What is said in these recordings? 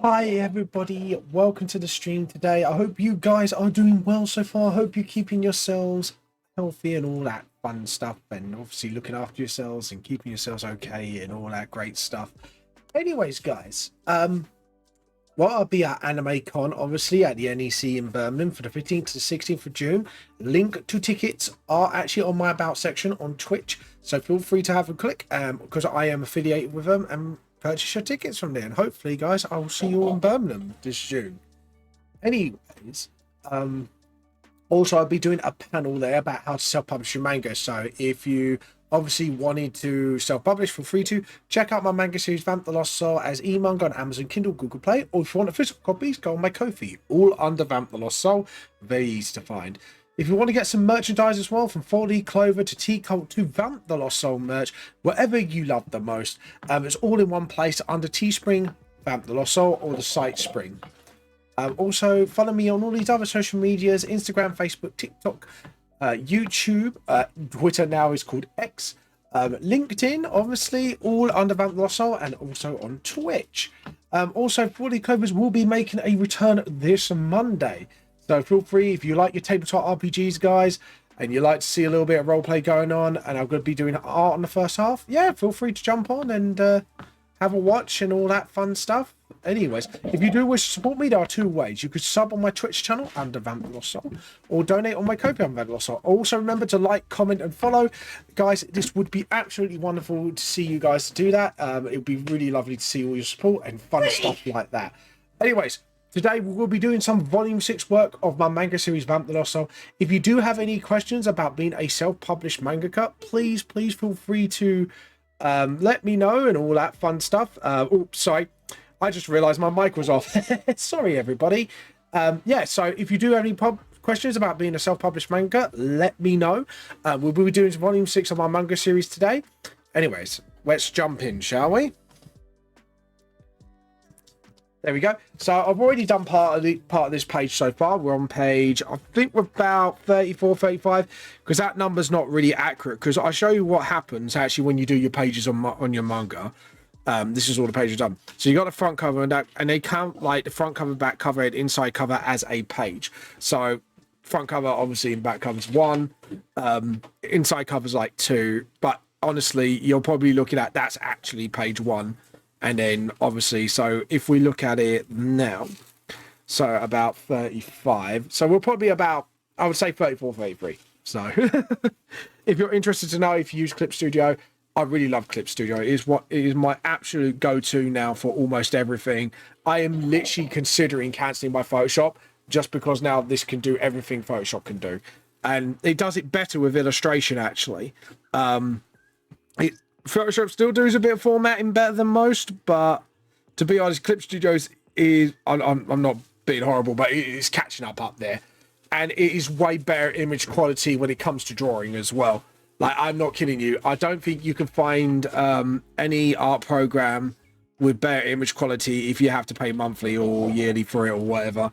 Hi everybody, welcome to the stream today. I hope you guys are doing well so far. I hope you're keeping yourselves healthy and all that fun stuff, and obviously looking after yourselves and keeping yourselves okay and all that great stuff. Anyways, guys, I'll be at Anime Con, obviously, at the NEC in Birmingham for the 15th to 16th of June. Link to tickets are actually on my About section on Twitch, so feel free to have a click, because I am affiliated with them, and purchase your tickets from there. And hopefully, guys, I will see you all in Birmingham this June. Anyways, also, I'll be doing a panel there about how to self-publish your manga. So if you obviously wanted to self-publish, feel free to check out my manga series Vamp the Lost Soul as e-manga on Amazon Kindle, Google Play, or if you want a physical copies, go on my Ko-fi, all under Vamp the Lost Soul. Very easy to find. If you want to get some merchandise as well, from 4D Clover to T-Cult to Vamp the Lost Soul merch, whatever you love the most, it's all in one place under Teespring, Vamp the Lost Soul, or the site Spring. Also, follow me on all these other social medias: Instagram, Facebook, TikTok, YouTube, Twitter now is called X, LinkedIn, obviously, all under Vamp the Lost Soul, and also on Twitch. Also, 4D Clovers will be making a return this Monday. So feel free, if you like your tabletop RPGs, guys, and you like to see a little bit of roleplay going on, and I'm going to be doing art on the first half, yeah, feel free to jump on and have a watch and all that fun stuff. Anyways, if you do wish to support me, there are two ways. You could sub on my Twitch channel under Vamp the Lost Soul, or donate on my Ko-fi on Vamp the Lost Soul. Also, remember to like, comment, and follow. Guys, this would be absolutely wonderful to see you guys do that. It would be really lovely to see all your support and fun stuff like that. Anyways, today we will be doing some Volume 6 work of my manga series Vamp the Lost Soul. If you do have any questions about being a self-published mangaka, please feel free to let me know and all that fun stuff. Sorry, I just realized my mic was off. Sorry, everybody. Yeah, so if you do have any questions about being a self-published manga, let me know. We'll be doing Volume 6 of my manga series today. Anyways, let's jump in, shall we? There we go. So I've already done part of this page so far. We're on page, I think we're about 34, 35, because that number's not really accurate, because I show you what happens actually when you do your pages on your manga. This is all the pages done. So you got the front cover and they count like the front cover, back cover, and inside cover as a page. So front cover obviously and back cover's 1, inside cover's like 2, but honestly you're probably looking at that's actually page 1. And then obviously, so if we look at it now, so about 35, so we're probably about, I would say 34, 33. So if you're interested to know if you use Clip Studio, I really love Clip Studio. It is my absolute go-to now for almost everything. I am literally considering cancelling my Photoshop just because now this can do everything Photoshop can do. And it does it better with illustration, actually. Photoshop still does a bit of formatting better than most, but to be honest, Clip Studios is, I'm not being horrible, but it is catching up there. And it is way better image quality when it comes to drawing as well. Like, I'm not kidding you. I don't think you can find any art program with better image quality if you have to pay monthly or yearly for it or whatever.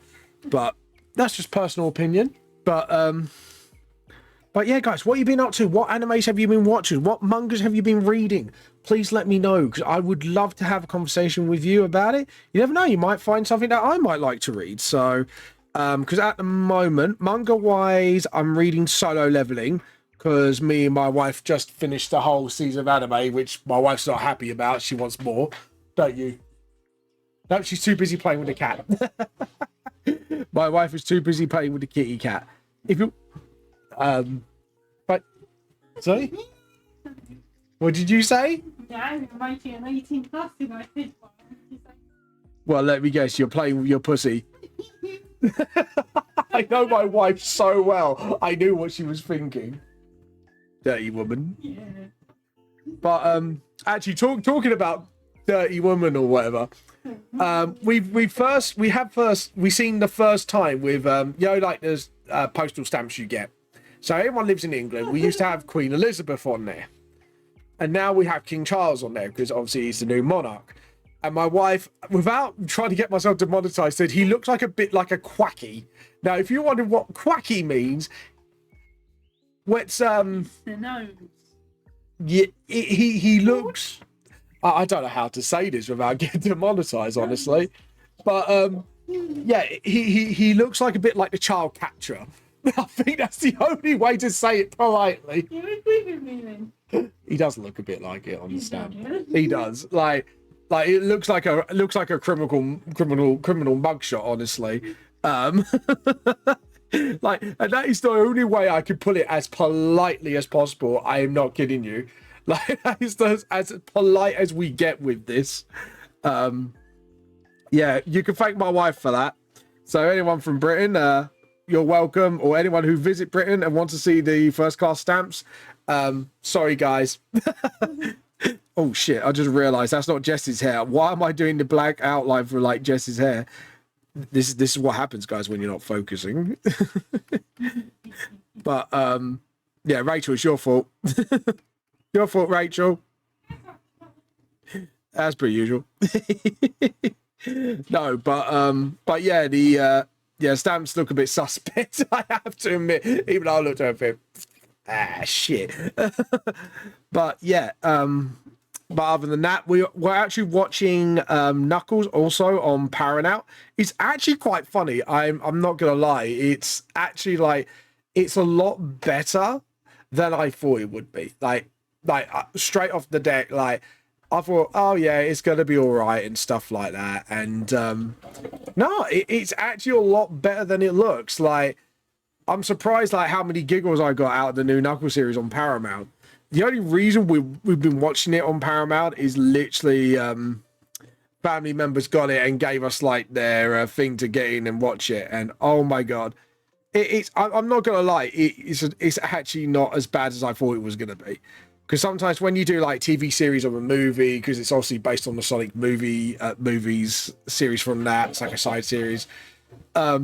But that's just personal opinion. But yeah, guys, what have you been up to? What animes have you been watching? What mangas have you been reading? Please let me know, because I would love to have a conversation with you about it. You never know, you might find something that I might like to read. So, because at the moment, manga-wise, I'm reading Solo Leveling, because me and my wife just finished the whole season of anime, which my wife's not happy about. She wants more. Don't you? No, she's too busy playing with the cat. My wife is too busy playing with the kitty cat. If you... but sorry, what did you say? Yeah, I'm making an 18+ in my head. Well, let me guess, you're playing with your pussy. I know my wife so well. I knew what she was thinking. Dirty woman. Yeah. But actually, talking about dirty woman or whatever. We seen the first time with like there's postal stamps you get. So everyone lives in England. We used to have Queen Elizabeth on there. And now we have King Charles on there because obviously he's the new monarch. And my wife, without trying to get myself demonetized, said he looks like a bit like a quacky. Now, if you wonder what quacky means, what's the nose. yeah, he looks. I don't know how to say this without getting demonetized, honestly, but yeah, he looks like a bit like the child catcher. I think that's the only way to say it politely. You agree with me then? He does look a bit like it on the stamp. Yeah. He does. Like it looks like a criminal mugshot, honestly. Like, and that is the only way I could put it as politely as possible. I am not kidding you. Like, that is as polite as we get with this. Yeah, you can thank my wife for that. So anyone from Britain, you're welcome, or anyone who visit Britain and wants to see the first class stamps. Sorry, guys. Oh shit! I just realised that's not Jess's hair. Why am I doing the black outline for like Jess's hair? This is what happens, guys, when you're not focusing. But yeah, Rachel, it's your fault. Your fault, Rachel. As per usual. No, but yeah, the stamps look a bit suspect. I have to admit, even though I looked at it, shit. But yeah, but other than that, we're actually watching Knuckles also on Paramount. It's actually quite funny. I'm not gonna lie. It's actually like it's a lot better than I thought it would be. Like straight off the deck, like I thought, oh yeah, it's gonna be all right and stuff like that. And no, it's actually a lot better than it looks. Like I'm surprised like how many giggles I got out of the new Knuckles series on Paramount. The only reason we've been watching it on Paramount is literally family members got it and gave us like their thing to get in and watch it. And oh my god, I'm not gonna lie, it's actually not as bad as I thought it was gonna be. Because sometimes when you do like TV series or a movie, because it's obviously based on the Sonic movies series from that, it's like a side series. But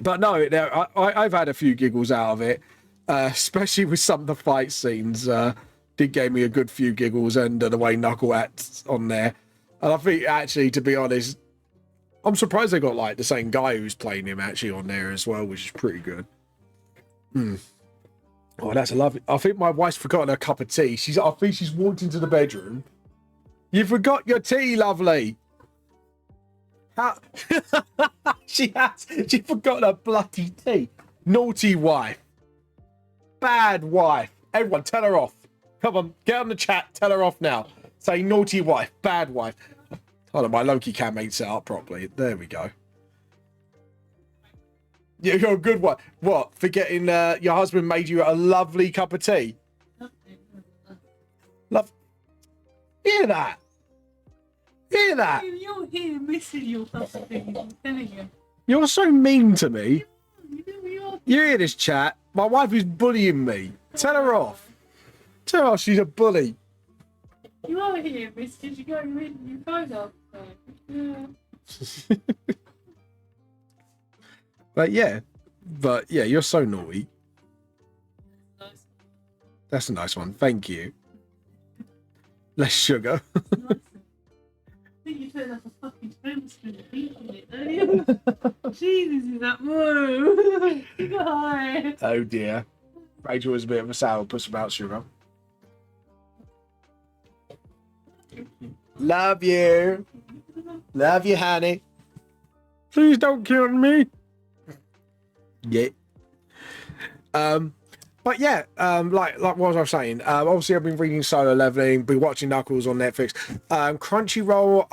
no, I've had a few giggles out of it. Especially with some of the fight scenes, did give me a good few giggles, and the way Knuckle acts on there. And I think actually, to be honest, I'm surprised they got like the same guy who's playing him actually on there as well, which is pretty good. Oh, that's a lovely. I think my wife's forgotten her cup of tea. I think she's walked into the bedroom. You forgot your tea, lovely. How? She forgot her bloody tea. Naughty wife. Bad wife. Everyone, tell her off. Come on, get on the chat. Tell her off now. Say naughty wife, bad wife. Hold on, my Loki cam ain't set up properly. There we go. Yeah, you're a good one. What? Forgetting your husband made you a lovely cup of tea? Love. Hear that? Hear that? You're here missing your cup of tea, I'm telling you. You're so mean to me. You You hear this chat? My wife is bullying me. Tell her off. Tell her she's a bully. are here, miss, because you got your phone off. Yeah. But yeah, you're so naughty. Nice. That's a nice one. Thank you. Less sugar. Nice. I think you turned up a fucking tablespoon of beef in it earlier. Jesus, is that whoa? You got high. Oh dear. Rachel was a bit of a sourpuss about sugar. Love you. Love you, honey. Please don't kill me. Yeah. But yeah, like what was I saying? Obviously I've been reading Solo Leveling, been watching Knuckles on Netflix. Crunchyroll,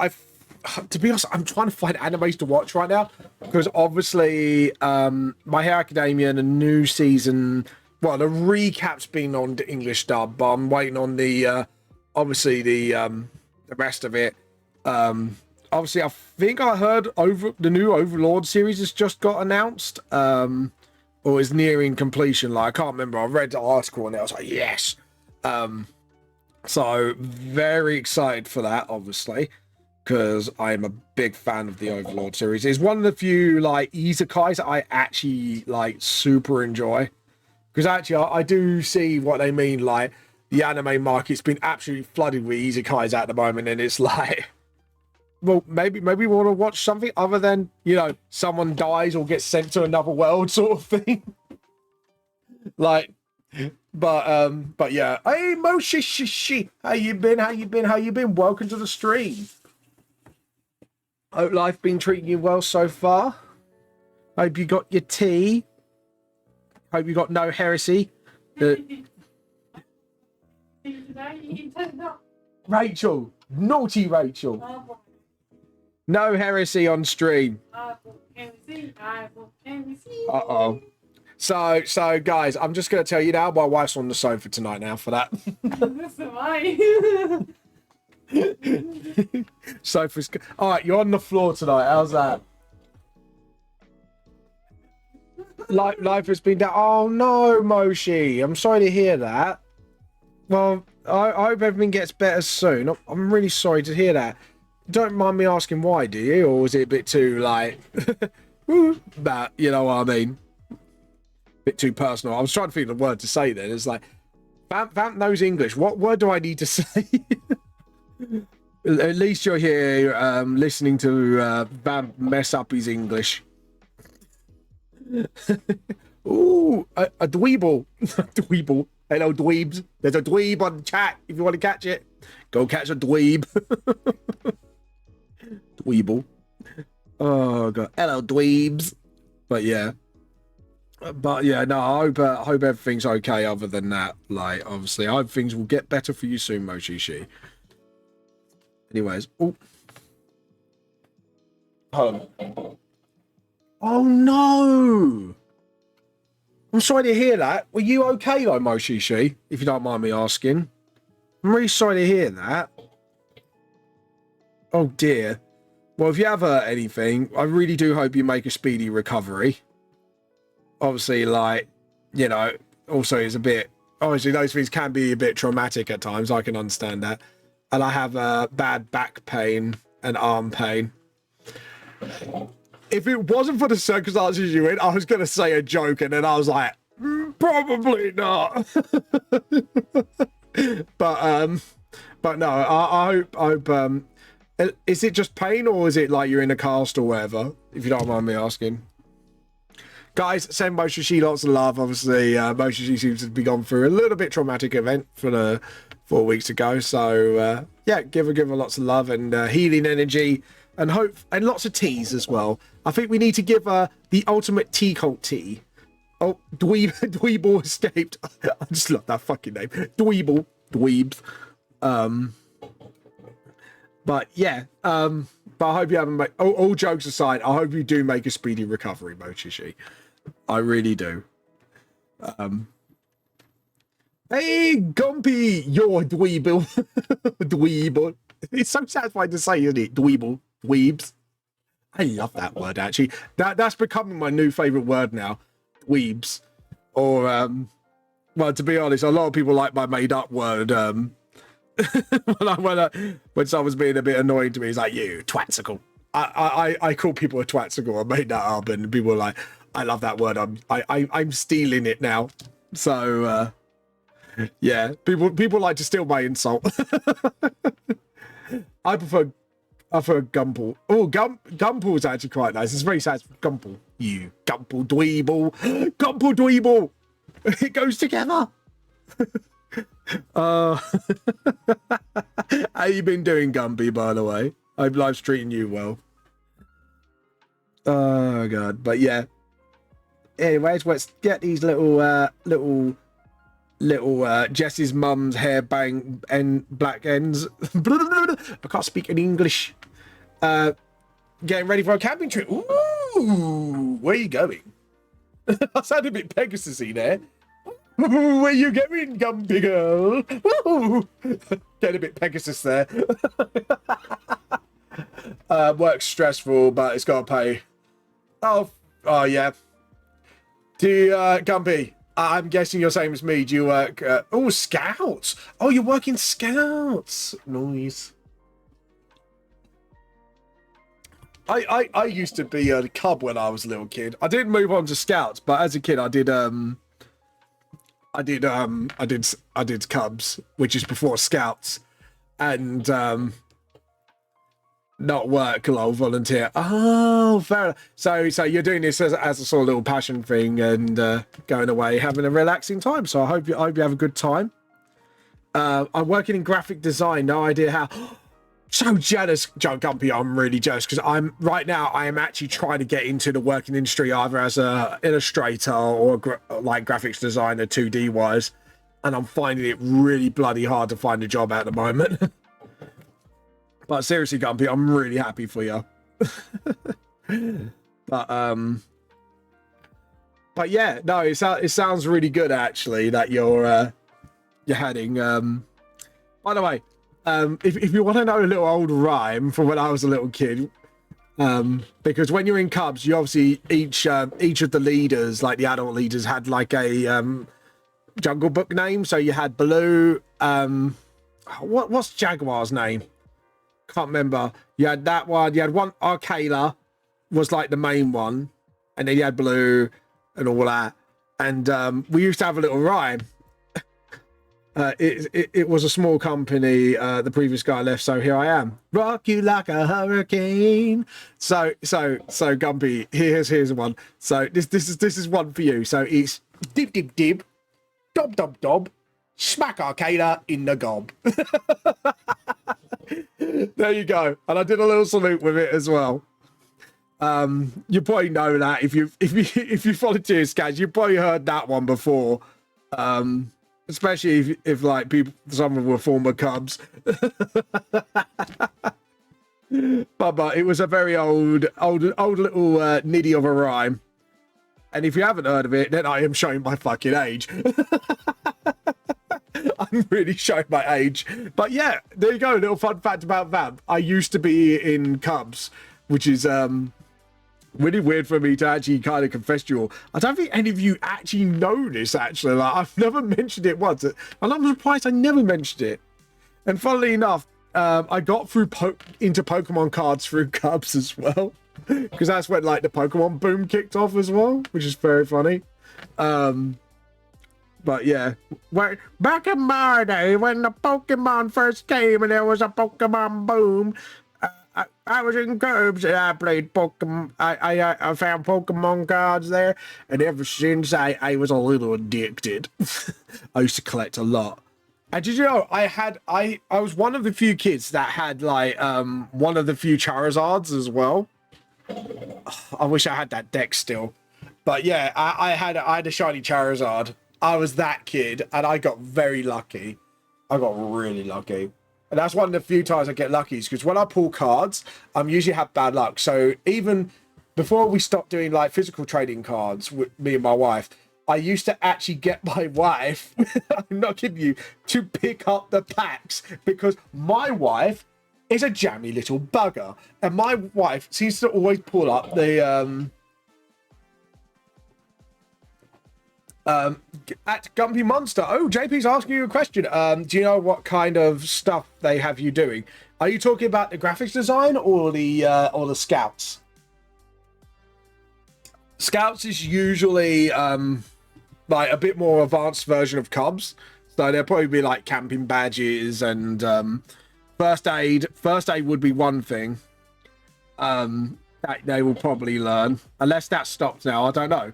to be honest, I'm trying to find animes to watch right now because obviously My Hero Academia and the new season, well, the recap's been on the English dub, but I'm waiting on the obviously the rest of it. Obviously I think I heard the new Overlord series has just got announced. Or is nearing completion. Like, I can't remember. I read the article and I was like, yes. So very excited for that, obviously, because I am a big fan of the Overlord series. It's one of the few like isekais that I actually like super enjoy. Because actually, I do see what they mean. Like, the anime market's been absolutely flooded with isekais at the moment, and it's like, well, maybe we want to watch something other than, you know, someone dies or gets sent to another world sort of thing. Like, But yeah. Hey, Moshishi, how you been? How you been? How you been? Welcome to the stream. Hope life been treating you well so far. Hope you got your tea. Hope you got no heresy. Rachel, naughty Rachel. No heresy on stream. Uh-oh. So guys, I'm just going to tell you now, my wife's on the sofa tonight now for that. That's right. Sofa's good. All right, you're on the floor tonight. How's that? Life has been down. Oh no, Moshi. I'm sorry to hear that. Well, I hope everything gets better soon. I'm really sorry to hear that. Don't mind me asking why, do you? Or was it a bit too, like... but, you know what I mean? Bit too personal. I was trying to think of the word to say then. It's like, Vamp knows English. What word do I need to say? At least you're here listening to Vamp mess up his English. Ooh, a dweeble. Dweeble. Hello, dweebs. There's a dweeb on the chat if you want to catch it. Go catch a dweeb. Dweeble. Oh, God. Hello, dweebs. But yeah. No, I hope everything's okay other than that. Like, obviously, I hope things will get better for you soon, Moshishi. Anyways. Oh. Hold on. Oh, no. I'm sorry to hear that. Were you okay, though, Moshishi? If you don't mind me asking. I'm really sorry to hear that. Oh, dear. Well, if you have hurt anything, I really do hope you make a speedy recovery. Obviously, like, you know, also is a bit... Obviously, those things can be a bit traumatic at times. I can understand that. And I have bad back pain and arm pain. If it wasn't for the circumstances you in, I was going to say a joke, and then I was like, probably not. But no, I hope is it just pain, or is it like you're in a cast or whatever, if you don't mind me asking? Guys, send Moshishi lots of love. Obviously, Moshishi seems to be gone through a little bit traumatic event for the 4 weeks ago. So, yeah, give her lots of love and healing energy and hope, and lots of teas as well. I think we need to give her the ultimate tea cult tea. Oh, Dweeble escaped. I just love that fucking name. Dweebs. But yeah, but I hope you haven't made, all jokes aside, I hope you do make a speedy recovery, Moshishi. I really do. Hey, Gumpy, you're a dweeble. Dweeble. It's so satisfying to say, isn't it? Dweeble. Dweebs. I love that word, actually. That's becoming my new favourite word now. Dweebs. Or, well, to be honest, a lot of people like my made-up word, when someone's being a bit annoying to me, it's like, you twatsicle. I call people a twatsicle. I made that up, and people are like, I love that word. I'm stealing it now. So yeah, people like to steal my insult. I prefer Gumple. Oh, Gumple is actually quite nice. It's very sad. Gumple, you Gumple dweeble, Gumple dweeble. It goes together. How you been doing, Gumpy, by the way? I hope life's treating you well. Oh God, but yeah. Anyways, let's get these little Jess's mum's hair bang and black ends. I can't speak in English. Getting ready for a camping trip. Ooh, where are you going? I sounded a bit Pegasus-y there. Where you going, Gumpy girl? Get a bit Pegasus there. Work's stressful, but it's got to pay. Oh yeah. Do you, Gumpy? I'm guessing you're same as me. Do you work? Oh, Scouts. Oh, you're working Scouts. Nice. I used to be a cub when I was a little kid. I didn't move on to Scouts, but as a kid, I did Cubs, which is before Scouts, and Not work, lol, volunteer. Oh, fair enough. So you're doing this as a sort of little passion thing and going away, having a relaxing time. So I hope you have a good time. I'm working in graphic design. No idea how. So jealous, Joe Gumpy. I'm really jealous because I am actually trying to get into the working industry either as a illustrator or like graphics designer 2D wise, and I'm finding it really bloody hard to find a job at the moment. But seriously, Gumpy, I'm really happy for you. But yeah, no, it sounds really good actually that you're heading. By the way, if you want to know a little old rhyme from when I was a little kid, because when you're in Cubs, you obviously each of the leaders, like the adult leaders, had like a Jungle Book name. So you had Baloo. What's Jaguar's name? Can't remember. You had that one. You had one. Arcala was like the main one, and then you had Baloo and all that. And we used to have a little rhyme. It was a small company. The previous guy left, so here I am. Rock you like a hurricane. So Gumpy, here's one. So this is one for you. So it's dib dib dib, dob dob dob, smack Arcada in the gob. There you go. And I did a little salute with it as well. You probably know that if you volunteer scans, you probably heard that one before. Especially if like people, some of them were former Cubs. but it was a very old little niddy of a rhyme. And if you haven't heard of it, then I am showing my fucking age. I'm really showing my age. But yeah, there you go. A little fun fact about Vamp. I used to be in Cubs, which is really weird for me to actually kind of confess to you all. I don't think any of you actually know this, actually. Like, I've never mentioned it once. And I'm surprised I never mentioned it. And funnily enough, I got through into Pokemon cards through Cubs as well. Because that's when, like, the Pokemon boom kicked off as well, which is very funny. But yeah, back in my day when the Pokemon first came and there was a Pokemon boom, I was in Cubs and I played Pokemon. I found Pokemon cards there, and ever since I was a little addicted. I used to collect a lot. And did you know I was one of the few kids that had like one of the few Charizards as well. I wish I had that deck still, but yeah, I had a shiny Charizard. I was that kid, and I got very lucky. I got really lucky. And that's one of the few times I get lucky, because when I pull cards, I usually have bad luck. So even before we stopped doing like physical trading cards with me and my wife, I used to actually get my wife, I'm not kidding you, to pick up the packs, because my wife is a jammy little bugger. And my wife seems to always pull up the at Gumpy Monster. Oh, JP's asking you a question. Do you know what kind of stuff they have you doing? Are you talking about the graphics design or the scouts? Scouts is usually like a bit more advanced version of Cubs. So there'll probably be like camping badges and first aid. First aid would be one thing that they will probably learn, unless that's stopped now. I don't know.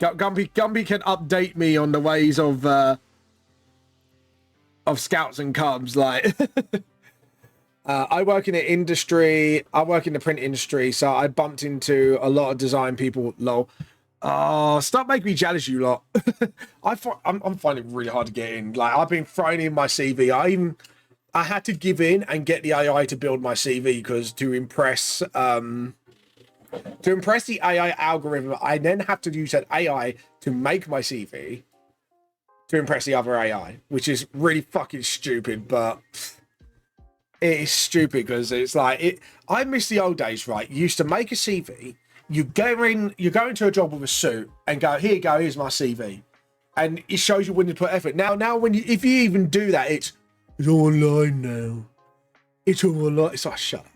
Gumby can update me on the ways of scouts and Cubs. Like, I work in the industry. I work in the print industry, so I bumped into a lot of design people. Lol. Oh, stop making me jealous, you lot. I'm finding it really hard to get in. Like, I've been throwing in my CV. I had to give in and get the AI to build my CV because to impress the AI algorithm, I then have to use that AI to make my CV to impress the other AI, which is really fucking stupid, but it is stupid because it's like, I miss the old days, right? You used to make a CV, you go into a job with a suit and go, here you go, here's my CV. And it shows you when you put effort. Now if you even do that, it's all online now. It's all online. It's like, shut up.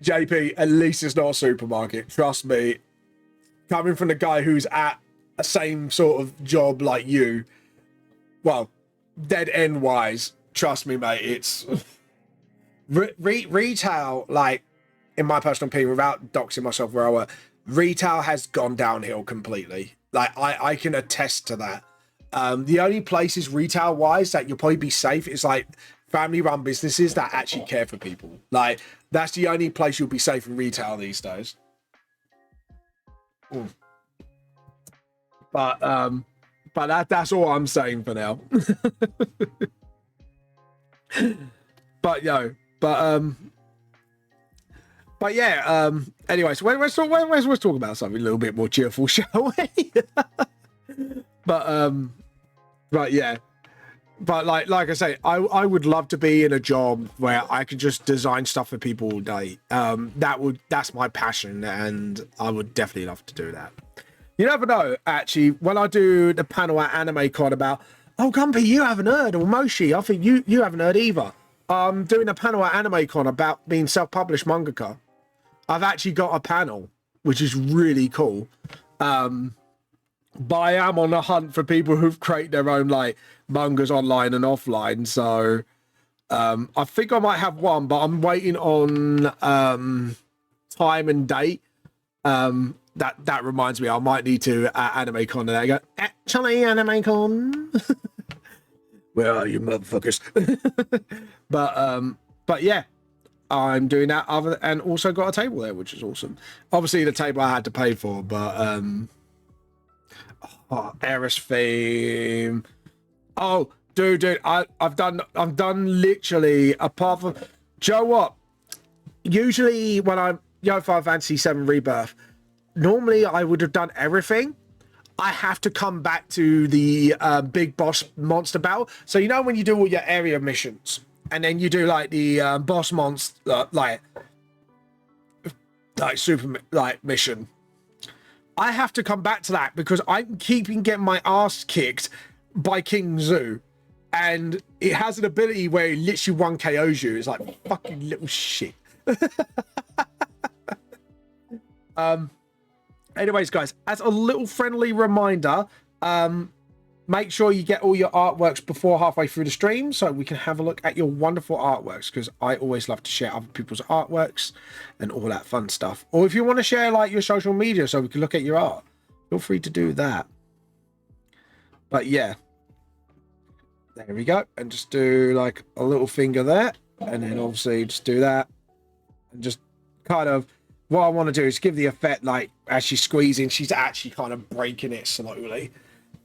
JP, at least it's not a supermarket. Trust me. Coming from the guy who's at a same sort of job like you. Well, dead end wise, trust me, mate, it's retail, like, in my personal opinion, without doxing myself where I work, retail has gone downhill completely. Like, I can attest to that. The only places retail wise that you'll probably be safe is like family run businesses that actually care for people. Like, that's the only place you'll be safe in retail these days. Mm. But that's all I'm saying for now. but yo, but yeah. Anyways, let's talk about something a little bit more cheerful, shall we? but yeah. But like I say, I would love to be in a job where I could just design stuff for people all day. That's my passion, and I would definitely love to do that. You never know, actually, when I do the panel at Anime Con about, oh, Gumpy, you haven't heard, or Moshi, I think you haven't heard either. I'm doing a panel at Anime Con about being self-published mangaka. I've actually got a panel, which is really cool. But I am on the hunt for people who've created their own like mangas online and offline. So I think I might have one, but I'm waiting on time and date. That reminds me, I might need to Anime Con. And I go, actually, Anime Con. Where are you, motherfuckers? but yeah, I'm doing that. And also got a table there, which is awesome. Obviously, the table I had to pay for, but Eris theme. Oh, dude, I've done literally, apart from, Joe, what? Usually when I'm Final Fantasy 7 Rebirth, normally I would have done everything. I have to come back to the big boss monster battle. So you know when you do all your area missions, and then you do like the boss monster like super like mission. I have to come back to that because I'm keeping getting my ass kicked by King Zoo, and it has an ability where it literally one KOs you. It's like fucking little shit. Anyways, guys, as a little friendly reminder, make sure you get all your artworks before halfway through the stream so we can have a look at your wonderful artworks, because I always love to share other people's artworks and all that fun stuff. Or if you want to share like your social media so we can look at your art, feel free to do that. But yeah, there we go. And just do like a little finger there, and then obviously just do that, and just kind of, what I want to do is give the effect like as she's squeezing, she's actually kind of breaking it slowly.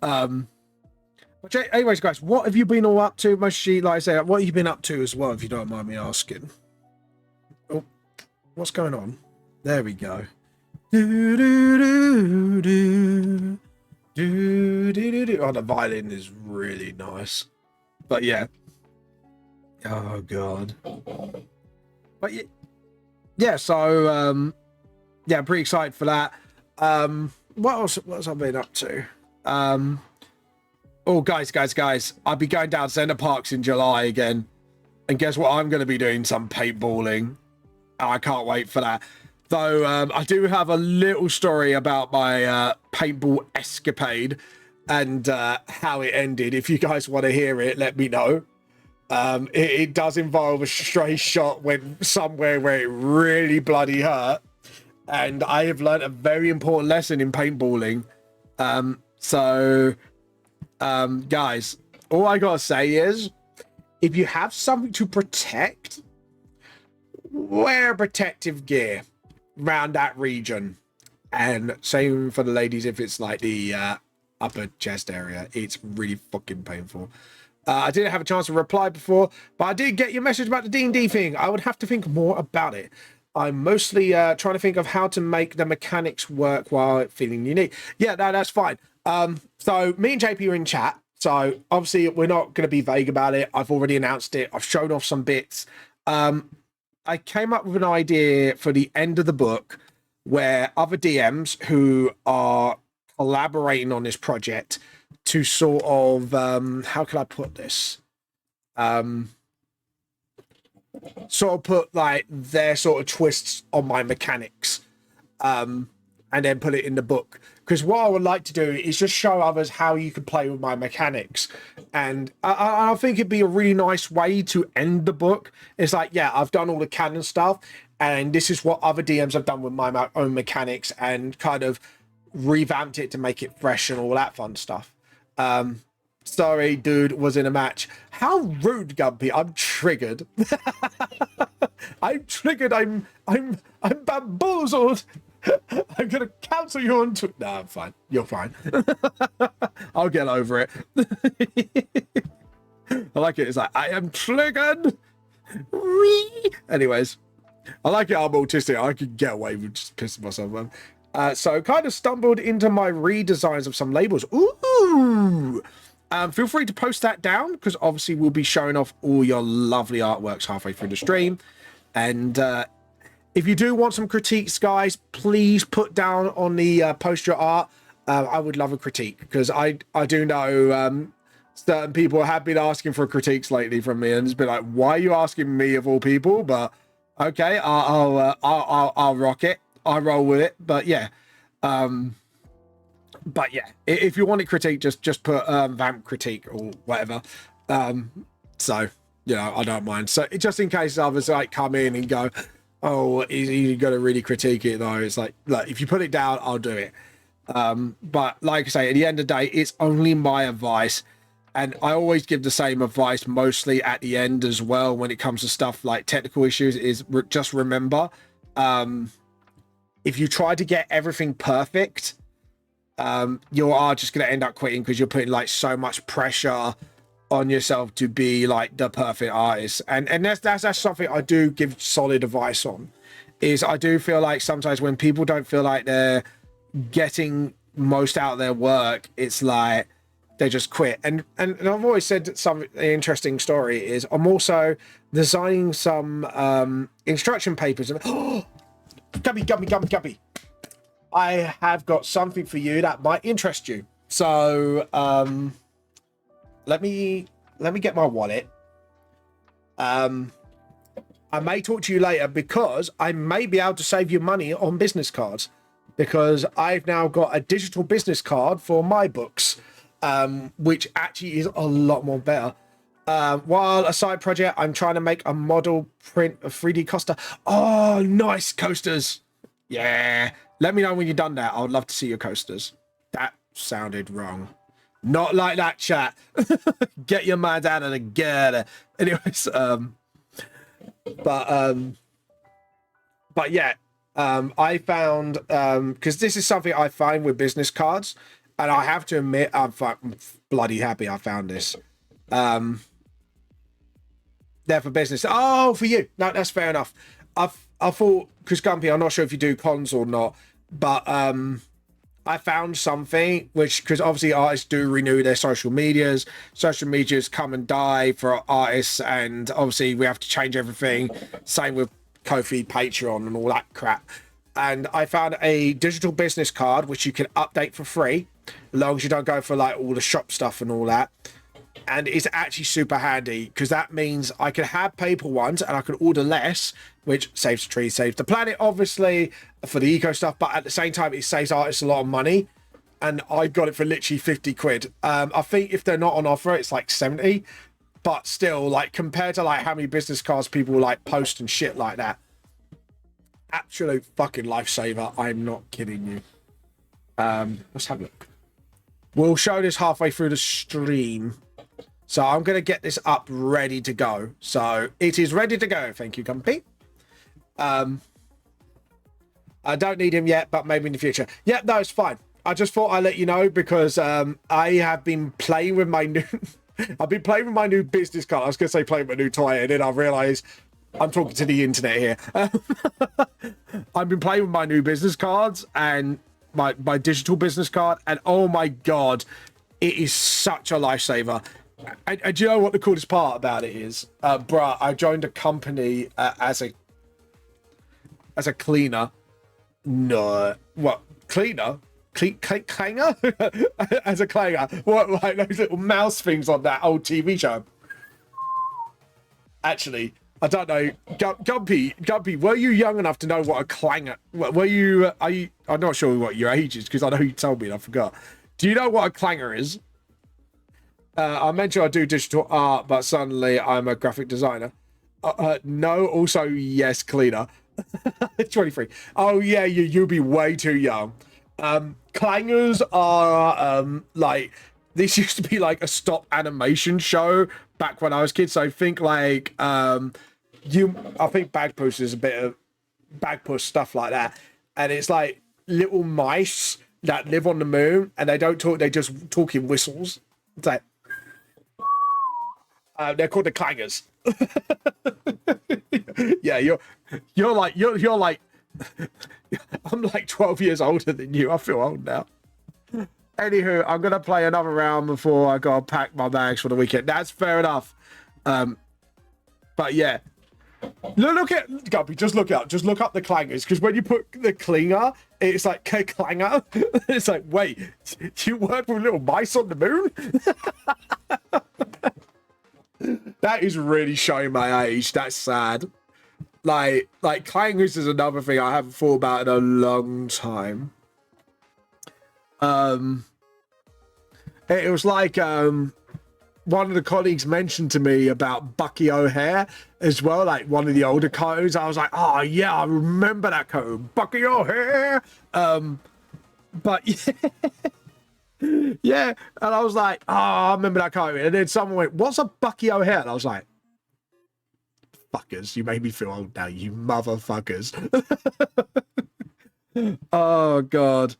But anyways, guys, what have you been all up to? Mostly, like I say, what have you been up to as well, if you don't mind me asking? Oh, what's going on? There we go. Do, do, do, do. Do, do, do, do. Oh, the violin is really nice. But yeah. Oh, God. But yeah, so, yeah, I'm pretty excited for that. What else have I been up to? Oh, guys, I'll be going down Center Parks in July again. And guess what? I'm going to be doing some paintballing. I can't wait for that. Though I do have a little story about my paintball escapade and how it ended. If you guys want to hear it, let me know. It does involve a stray shot went somewhere where it really bloody hurt. And I have learned a very important lesson in paintballing. Guys, all I gotta say is, if you have something to protect, wear protective gear around that region. And same for the ladies if it's like the upper chest area. It's really fucking painful. I didn't have a chance to reply before, but I did get your message about the D&D thing. I would have to think more about it. I'm mostly trying to think of how to make the mechanics work while feeling unique. Yeah, that's fine. So me and JP are in chat. So obviously we're not going to be vague about it. I've already announced it. I've shown off some bits. I came up with an idea for the end of the book where other DMs who are collaborating on this project to sort of, how can I put this? Sort of put like their sort of twists on my mechanics. and then put it in the book. Because what I would like to do is just show others how you can play with my mechanics. And I think it'd be a really nice way to end the book. It's like, yeah, I've done all the canon stuff, and this is what other DMs have done with my own mechanics, and kind of revamped it to make it fresh and all that fun stuff. Sorry, dude was in a match. How rude, Gumpy. I'm triggered. I'm triggered. I'm bamboozled. I'm gonna cancel you on Twitter. No, I'm fine. You're fine. I'll get over it. I like it. It's like, I am triggered. Anyways, I like it. I'm autistic. I could get away with just pissing myself off. So kind of stumbled into my redesigns of some labels. Ooh. Feel free to post that down, because obviously we'll be showing off all your lovely artworks halfway through the stream. And if you do want some critiques, guys, please put down on the post your art. I would love a critique, because I do know certain people have been asking for critiques lately from me, and it's been like, why are you asking me of all people? But okay, I'll rock it. I'll roll with it. But yeah. But yeah, if you want a critique, just put vamp critique or whatever. So, you know, I don't mind. So just in case others like come in and go, oh, you got to really critique it though. It's like, look, if you put it down, I'll do it. But like I say, at the end of the day, it's only my advice. And I always give the same advice mostly at the end as well when it comes to stuff like technical issues, is just remember, if you try to get everything perfect, you are just going to end up quitting, because you're putting like so much pressure on yourself to be like the perfect artist. And that's something I do give solid advice on, is I do feel like sometimes when people don't feel like they're getting most out of their work, it's like they just quit. And I've always said some interesting story is I'm also designing some instruction papers. Gubby. I have got something for you that might interest you. So let me get my wallet. I may talk to you later, because I may be able to save you money on business cards, because I've now got a digital business card for my books, which actually is a lot more better. While a side project, I'm trying to make a model print of 3D coaster. Oh, nice coasters. Yeah. Let me know when you've done that. I would love to see your coasters. That sounded wrong. Not like that, chat. Get your mind out of the gutter. Anyways, but yeah, I found, because this is something I find with business cards, and I have to admit, I'm bloody happy I found this. They're for business. Oh, for you. No, that's fair enough. I thought, because Gumpy, I'm not sure if you do cons or not, but I found something which, because obviously artists do renew their social medias come and die for artists, and obviously we have to change everything. Same with Ko-fi, Patreon and all that crap. And I found a digital business card which you can update for free, as long as you don't go for like all the shop stuff and all that. And it's actually super handy, because that means I can have paper ones and I can order less, which saves the tree, saves the planet, obviously, for the eco stuff. But at the same time, it saves artists a lot of money. And I got it for literally 50 quid. I think if they're not on offer, it's like 70. But still, like, compared to like how many business cards people like post and shit like that, absolute fucking lifesaver. I'm not kidding you. Let's have a look. We'll show this halfway through the stream. So I'm going to get this up ready to go. So it is ready to go. Thank you, Gumpy. I don't need him yet, but maybe in the future. Yeah, no, it's fine. I just thought I'd let you know, because I have been playing with my new... I've been playing with my new business card. I was going to say playing with my new toy, and then I realised I'm talking to the internet here. I've been playing with my new business cards and my digital business card, and oh my God, it is such a lifesaver. And do you know what the coolest part about it is? Bruh, I joined a company as a cleaner. No, what, cleaner? Clanger? As a clanger. What, like those little mouse things on that old TV show? Actually, I don't know. Gumpy, were you young enough to know what a clanger? Were you? Are you? I'm not sure what your age is because I know you told me and I forgot. Do you know what a clanger is? I mentioned I do digital art, but suddenly I'm a graphic designer. No. Also, yes, cleaner. 23. Oh yeah, you'll be way too young. Clangers are like this used to be like a stop animation show back when I was a kid. So think like I think Bagpuss is a bit of Bagpuss stuff like that, and it's like little mice that live on the moon and they don't talk, they just talk in whistles. It's like they're called the clangers. Yeah, you're like I'm like 12 years older than you. I feel old now. Anywho, I'm gonna play another round before I gotta pack my bags for the weekend. That's fair enough. But yeah, look at Guppy. Just look up the clangers, because when you put the clinger, it's like clanger. It's like, wait, you work with little mice on the moon? That is really showing my age. That's sad. Like clangers is another thing I haven't thought about in a long time. It was like one of the colleagues mentioned to me about Bucky O'Hare as well, like one of the older cartoons. I was like, oh yeah, I remember that cartoon, Bucky O'Hare. But yeah, yeah, and I was like, oh, I remember that cartoon. And then someone went, what's a Bucky O'Hare? And I was like, fuckers, you made me feel old now, you motherfuckers. Oh god,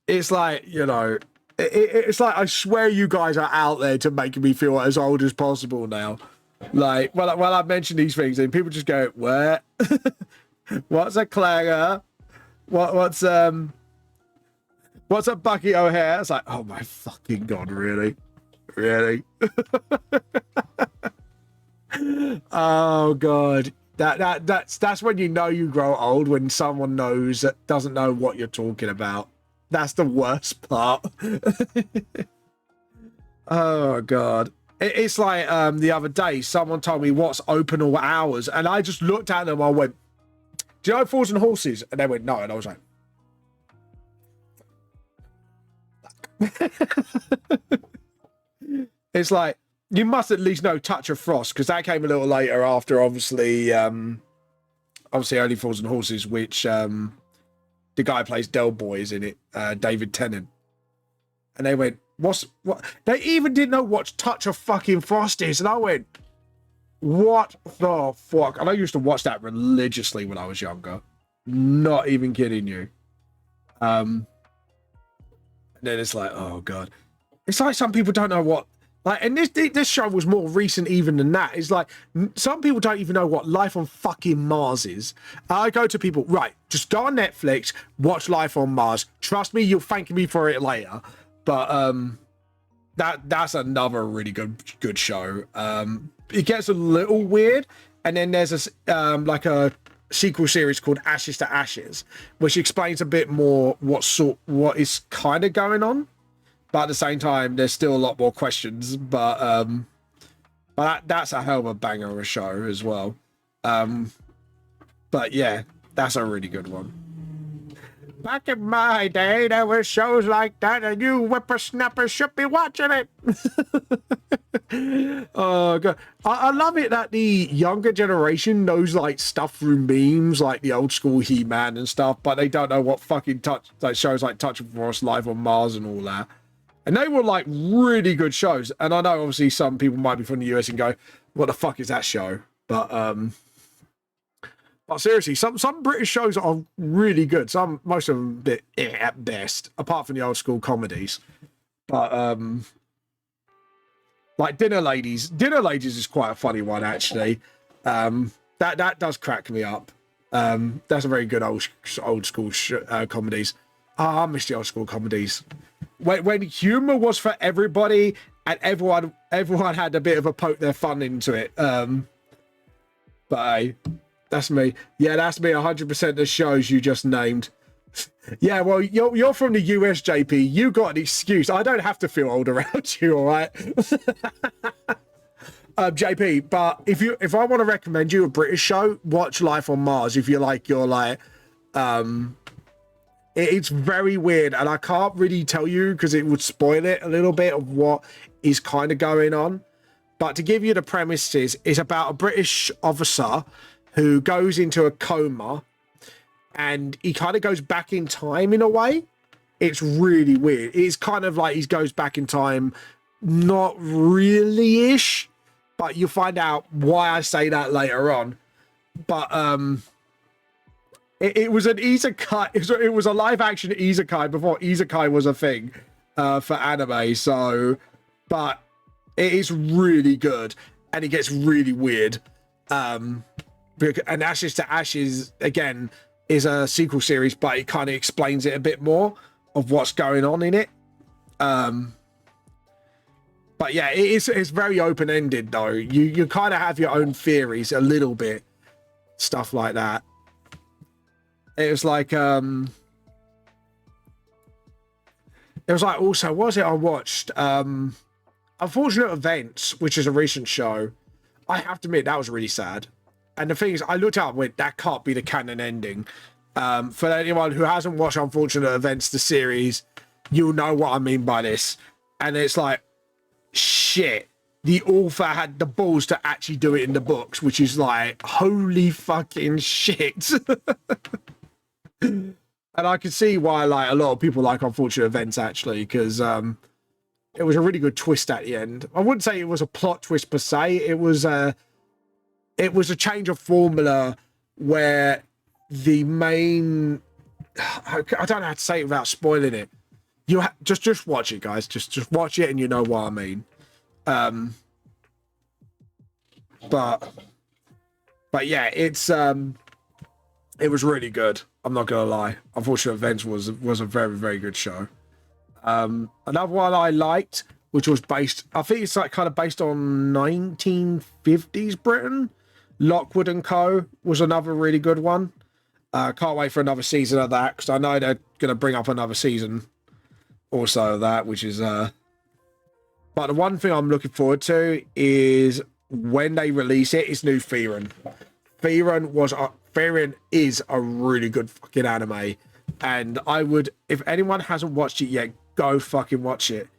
it's like, you know, it's like I swear you guys are out there to make me feel as old as possible now. Like when I mention these things and people just go, what? What's a clanger? What's a Bucky O'Hare? It's like, oh my fucking god, really? Oh god, that's when you know you grow old, when someone doesn't know what you're talking about. That's the worst part. Oh god, it's like the other day someone told me what's open all hours, and I just looked at them. I went, do you know Fools and Horses? And they went, no. And I was like, it's like, you must at least know Touch of Frost, because that came a little later after, obviously Only Fools and Horses, which the guy who plays Del Boy is in it, David Tennant. And they went, what? They even didn't know what Touch of fucking Frost is. And I went, what the fuck? And I used to watch that religiously when I was younger. Not even kidding you. And then it's like, oh god. It's like some people don't know what, like, and this show was more recent even than that. It's like some people don't even know what Life on fucking Mars is. I go to people, right, just go on Netflix, watch Life on Mars. Trust me, you'll thank me for it later. But that's another really good show. It gets a little weird, and then there's like a sequel series called Ashes to Ashes, which explains a bit more what is kind of going on. But at the same time, there's still a lot more questions. But that's a hell of a banger of a show as well. But yeah, that's a really good one. Back in my day, there were shows like that, and you whippersnappers should be watching it. Oh god, I love it that the younger generation knows like stuff through memes, like the old school He-Man and stuff, but they don't know what fucking shows like Touch of Frost, Life on Mars, and all that. And they were like really good shows. And I know obviously some people might be from the US and go, what the fuck is that show? But seriously, some British shows are really good. Most of them a bit at best, apart from the old school comedies. But like Dinner Ladies is quite a funny one actually. That does crack me up. That's a very good old school comedies. I miss the old school comedies. When humor was for everybody and everyone had a bit of a poke their fun into it. But hey, that's me. Yeah, that's me. 100% the shows you just named. Yeah, well, you're from the US, JP. You got an excuse. I don't have to feel old around you, all right? JP, but if I want to recommend you a British show, watch Life on Mars. If you like your like, it's very weird, and I can't really tell you because it would spoil it a little bit of what is kind of going on. But to give you the premises, it's about a British officer who goes into a coma, and he kind of goes back in time in a way. It's really weird. It's kind of like he goes back in time, not really-ish, but you'll find out why I say that later on. But it was an isekai. It was a live-action isekai before isekai was a thing for anime. So, but it is really good, and it gets really weird. And Ashes to Ashes again is a sequel series, but it kind of explains it a bit more of what's going on in it. But yeah, it's very open-ended though. You kind of have your own theories a little bit, stuff like that. It was like also, what was it I watched? Unfortunate Events, which is a recent show. I have to admit that was really sad. And the thing is, I looked up and went, that can't be the canon ending. For anyone who hasn't watched Unfortunate Events, the series, you'll know what I mean by this. And it's like, shit, the author had the balls to actually do it in the books, which is like, holy fucking shit. And I can see why like a lot of people like Unfortunate Events actually, because it was a really good twist at the end. I wouldn't say it was a plot twist per se. It was a change of formula where the main, I don't know how to say it without spoiling it. You just watch it, guys. Just watch it, and you know what I mean. But yeah, it was really good. I'm not gonna lie. Unfortunate Events was a very, very good show. Another one I liked, which was based, I think it's like kind of based on 1950s Britain. Lockwood and Co. was another really good one. Can't wait for another season of that, because I know they're gonna bring up another season also of that, which is but the one thing I'm looking forward to is when they release it, is new Frieren. Frieren is a really good fucking anime, and I would, if anyone hasn't watched it yet, go fucking watch it.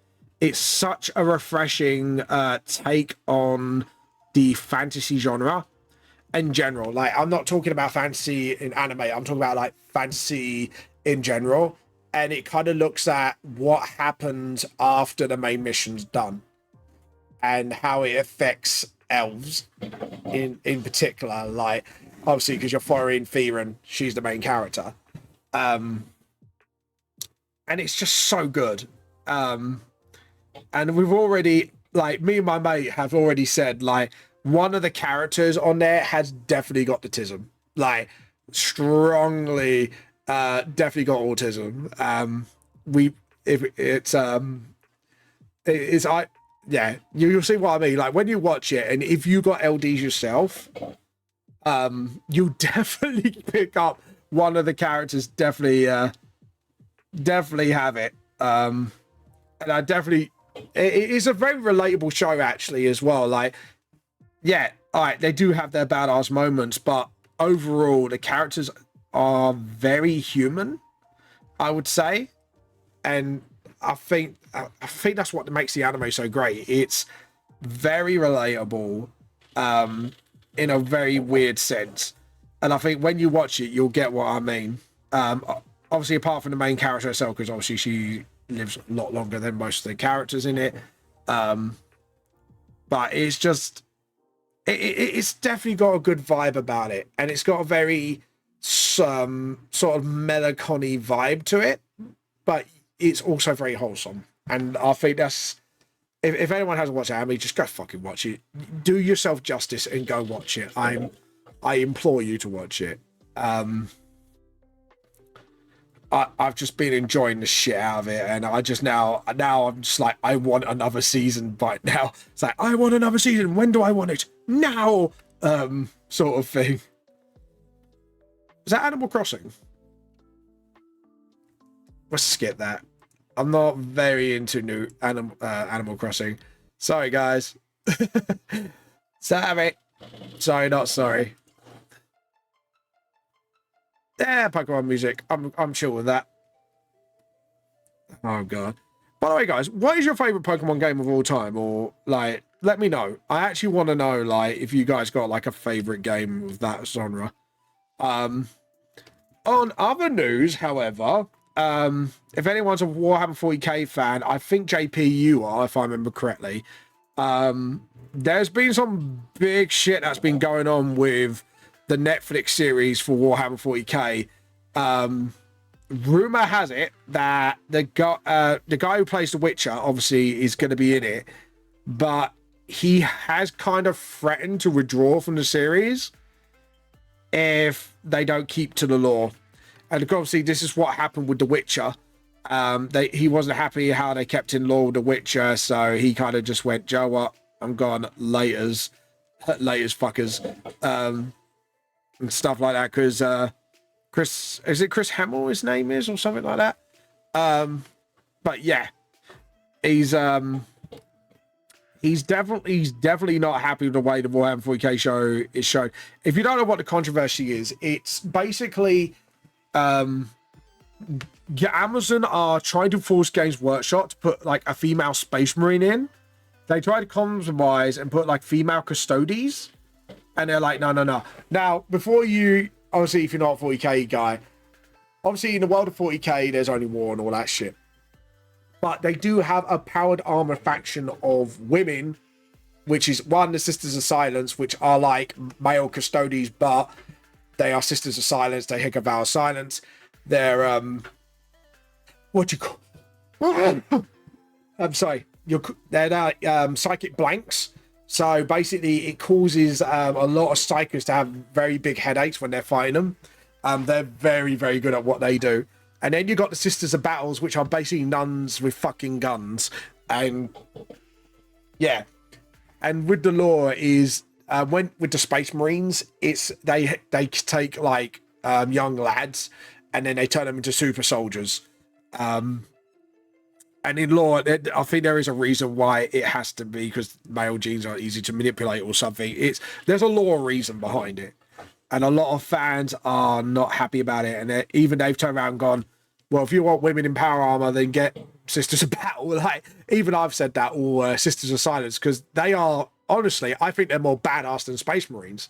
It's such a refreshing take on the fantasy genre in general. Like, I'm not talking about fantasy in anime, I'm talking about like fantasy in general, and it kind of looks at what happens after the main mission's done and how it affects elves in particular. Like, obviously, because you're following Frieren, she's the main character, and it's just so good. And we've already, like, me and my mate have already said, like, one of the characters on there has definitely got autism, like, strongly definitely got autism. Yeah, you'll see what I mean. Like, when you watch it, and if you got LDs yourself, you'll definitely pick up one of the characters. Definitely have it. And I definitely, it is a very relatable show actually as well. Like, yeah, all right, they do have their badass moments, but overall the characters are very human, I would say. And I think that's what makes the anime so great. It's very relatable, in a very weird sense. And I think when you watch it, you'll get what I mean. Obviously, apart from the main character herself, because obviously she lives a lot longer than most of the characters in it. But it's just, it's definitely got a good vibe about it, and it's got a very sort of melancholy vibe to it, but it's also very wholesome. And I think that's, if anyone hasn't watched anime, just go fucking watch it. Do yourself justice and go watch it. I implore you to watch it. I've just been enjoying the shit out of it, and I just now I'm just like, I want another season right now. It's like, I want another season. When do I want it? Now, sort of thing. Is that Animal Crossing? Let's skip that. I'm not very into new Animal Crossing. Sorry, guys. Sorry. Sorry, not sorry. Yeah, Pokemon music. I'm chill with that. Oh god. By the way, guys, what is your favorite Pokemon game of all time? Or like, let me know. I actually want to know, like, if you guys got like a favorite game of that genre. On other news, however, if anyone's a Warhammer 40k fan, I think JP you are, if I remember correctly. There's been some big shit that's been going on with the Netflix series for Warhammer 40k. Rumor has it that the guy who plays the Witcher obviously is going to be in it, but he has kind of threatened to withdraw from the series if they don't keep to the lore. And obviously this is what happened with the Witcher. He wasn't happy how they kept in lore with the Witcher, so he kind of just went, Joe, what? I'm gone. Laters fuckers, and stuff like that. Because Chris Hamill his name is, or something like that. But yeah, he's definitely not happy with the way the Warhammer 40k show is shown. If you don't know what the controversy is, it's basically Amazon are trying to force Games Workshop to put like a female space marine in. They try to compromise and put like female custodies, and they're like, no. Now, before you, obviously, if you're not a 40k guy, obviously in the world of 40k, there's only war and all that shit. But they do have a powered armor faction of women, which is one, the Sisters of Silence, which are like male custodies, but they are Sisters of Silence. They take a vow of silence. They're what do you call? I'm sorry. They're psychic blanks. So basically, it causes a lot of psychers to have very big headaches when they're fighting them. They're very, very good at what they do. And then you got the Sisters of Battles, which are basically nuns with fucking guns. And yeah, and with the lore is with the Space Marines, it's they take like young lads and then they turn them into super soldiers. And in lore, I think there is a reason why it has to be, because male genes are easy to manipulate or something. There's a lore reason behind it, and a lot of fans are not happy about it. And they've turned around and gone, well, if you want women in power armor, then get Sisters of Battle. Like, even I've said that, or Sisters of Silence, because they are, honestly, I think they're more badass than Space Marines,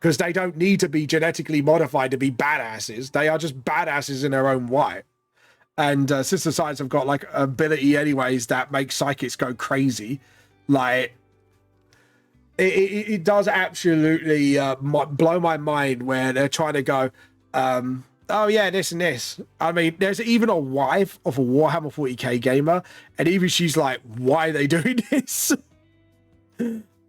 because they don't need to be genetically modified to be badasses. They are just badasses in their own way. And Sister Science have got like ability anyways that makes psychics go crazy. Like it does absolutely blow my mind where they're trying to go, oh yeah, this and this. I mean, there's even a wife of a Warhammer 40k gamer, and even she's like, why are they doing this?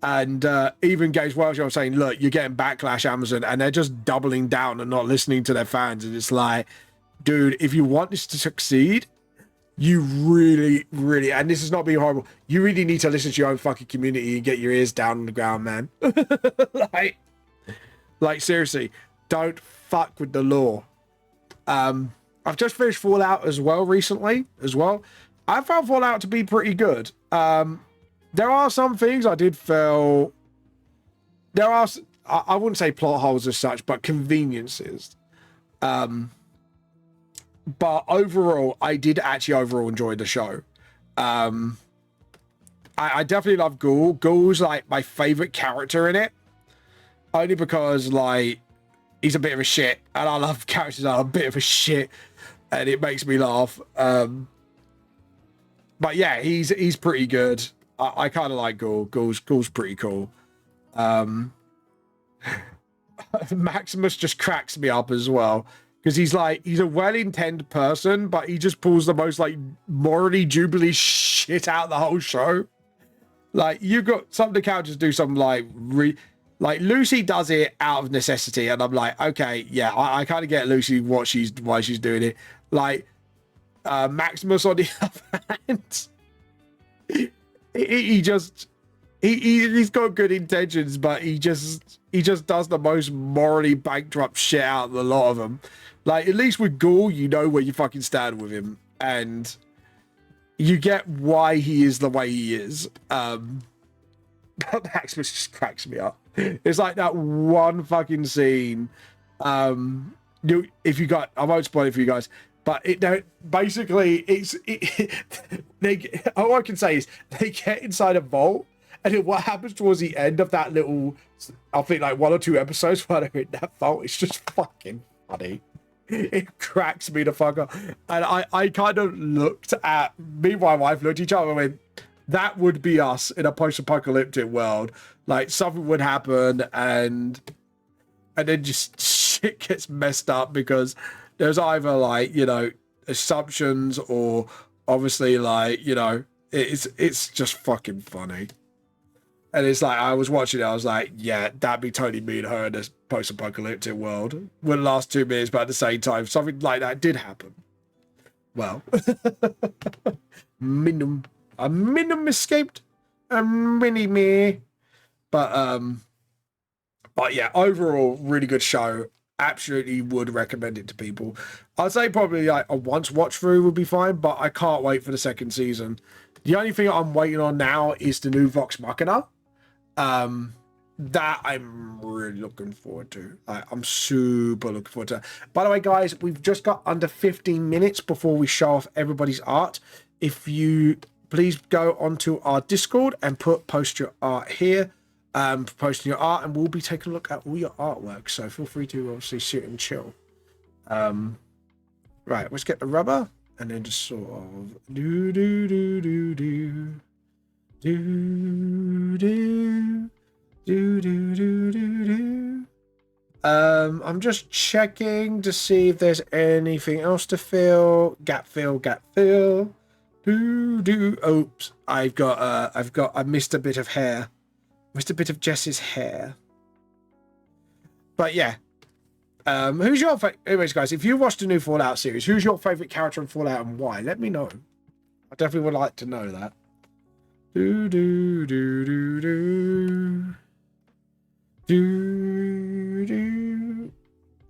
And even Games Workshop saying, look, you're getting backlash, Amazon, and they're just doubling down and not listening to their fans. And it's like, dude, if you want this to succeed, you really, and this is not being horrible, you really need to listen to your own fucking community and get your ears down on the ground, man. like seriously, don't fuck with the law. I've just finished Fallout as well recently as well. I found Fallout to be pretty good. There are some things I did feel, I wouldn't say plot holes as such, but conveniences. But overall, I did actually enjoy the show. I definitely love Ghoul. Ghoul's like my favorite character in it, only because like he's a bit of a shit, and I love characters that are a bit of a shit, and it makes me laugh. But yeah, he's pretty good. I kind of like Ghoul. Ghoul's pretty cool. Maximus just cracks me up as well, because he's a well-intended person, but he just pulls the most like morally jubilee shit out the whole show. Like, you got some of the characters do some like Lucy does it out of necessity, and I'm like, okay, yeah, I kind of get Lucy why she's doing it. Like Maximus on the other hand, he's got good intentions, but he just does the most morally bankrupt shit out of a lot of them. Like, at least with Ghoul, you know where you fucking stand with him, and you get why he is the way he is. But Maximus just cracks me up. It's like that one fucking scene. If you got, I won't spoil it for you guys, but basically all I can say is they get inside a vault, and then what happens towards the end of that little, I think like 1 or 2 episodes while they're in that vault, it's just fucking funny. It cracks me the fuck up. And I kind of looked at, me and my wife looked at each other and went, that would be us in a post-apocalyptic world. Like something would happen and then just shit gets messed up because there's either like, you know, assumptions or obviously like, you know, it's just fucking funny. And it's like, I was watching it, I was like, yeah, that'd be totally me and her in this post-apocalyptic world. Wouldn't last 2 minutes, but at the same time, something like that did happen. Well, a minimum escaped, a mini-me. But yeah, overall, really good show. Absolutely would recommend it to people. I'd say probably like a once watch through would be fine, but I can't wait for the 2nd season. The only thing I'm waiting on now is the new Vox Machina. That I'm really looking forward to. I'm super looking forward to that. By the way, guys, we've just got under 15 minutes before we show off everybody's art. If you please go onto our Discord and post your art here, posting your art, and we'll be taking a look at all your artwork. So feel free to obviously sit and chill. Right, let's get the rubber and then just sort of I'm just checking to see if there's anything else to fill. Gap fill. Oops, I missed a bit of hair. Missed a bit of Jess's hair. But yeah. Who's your anyways, guys, if you watched the new Fallout series, who's your favorite character in Fallout and why? Let me know. I definitely would like to know that.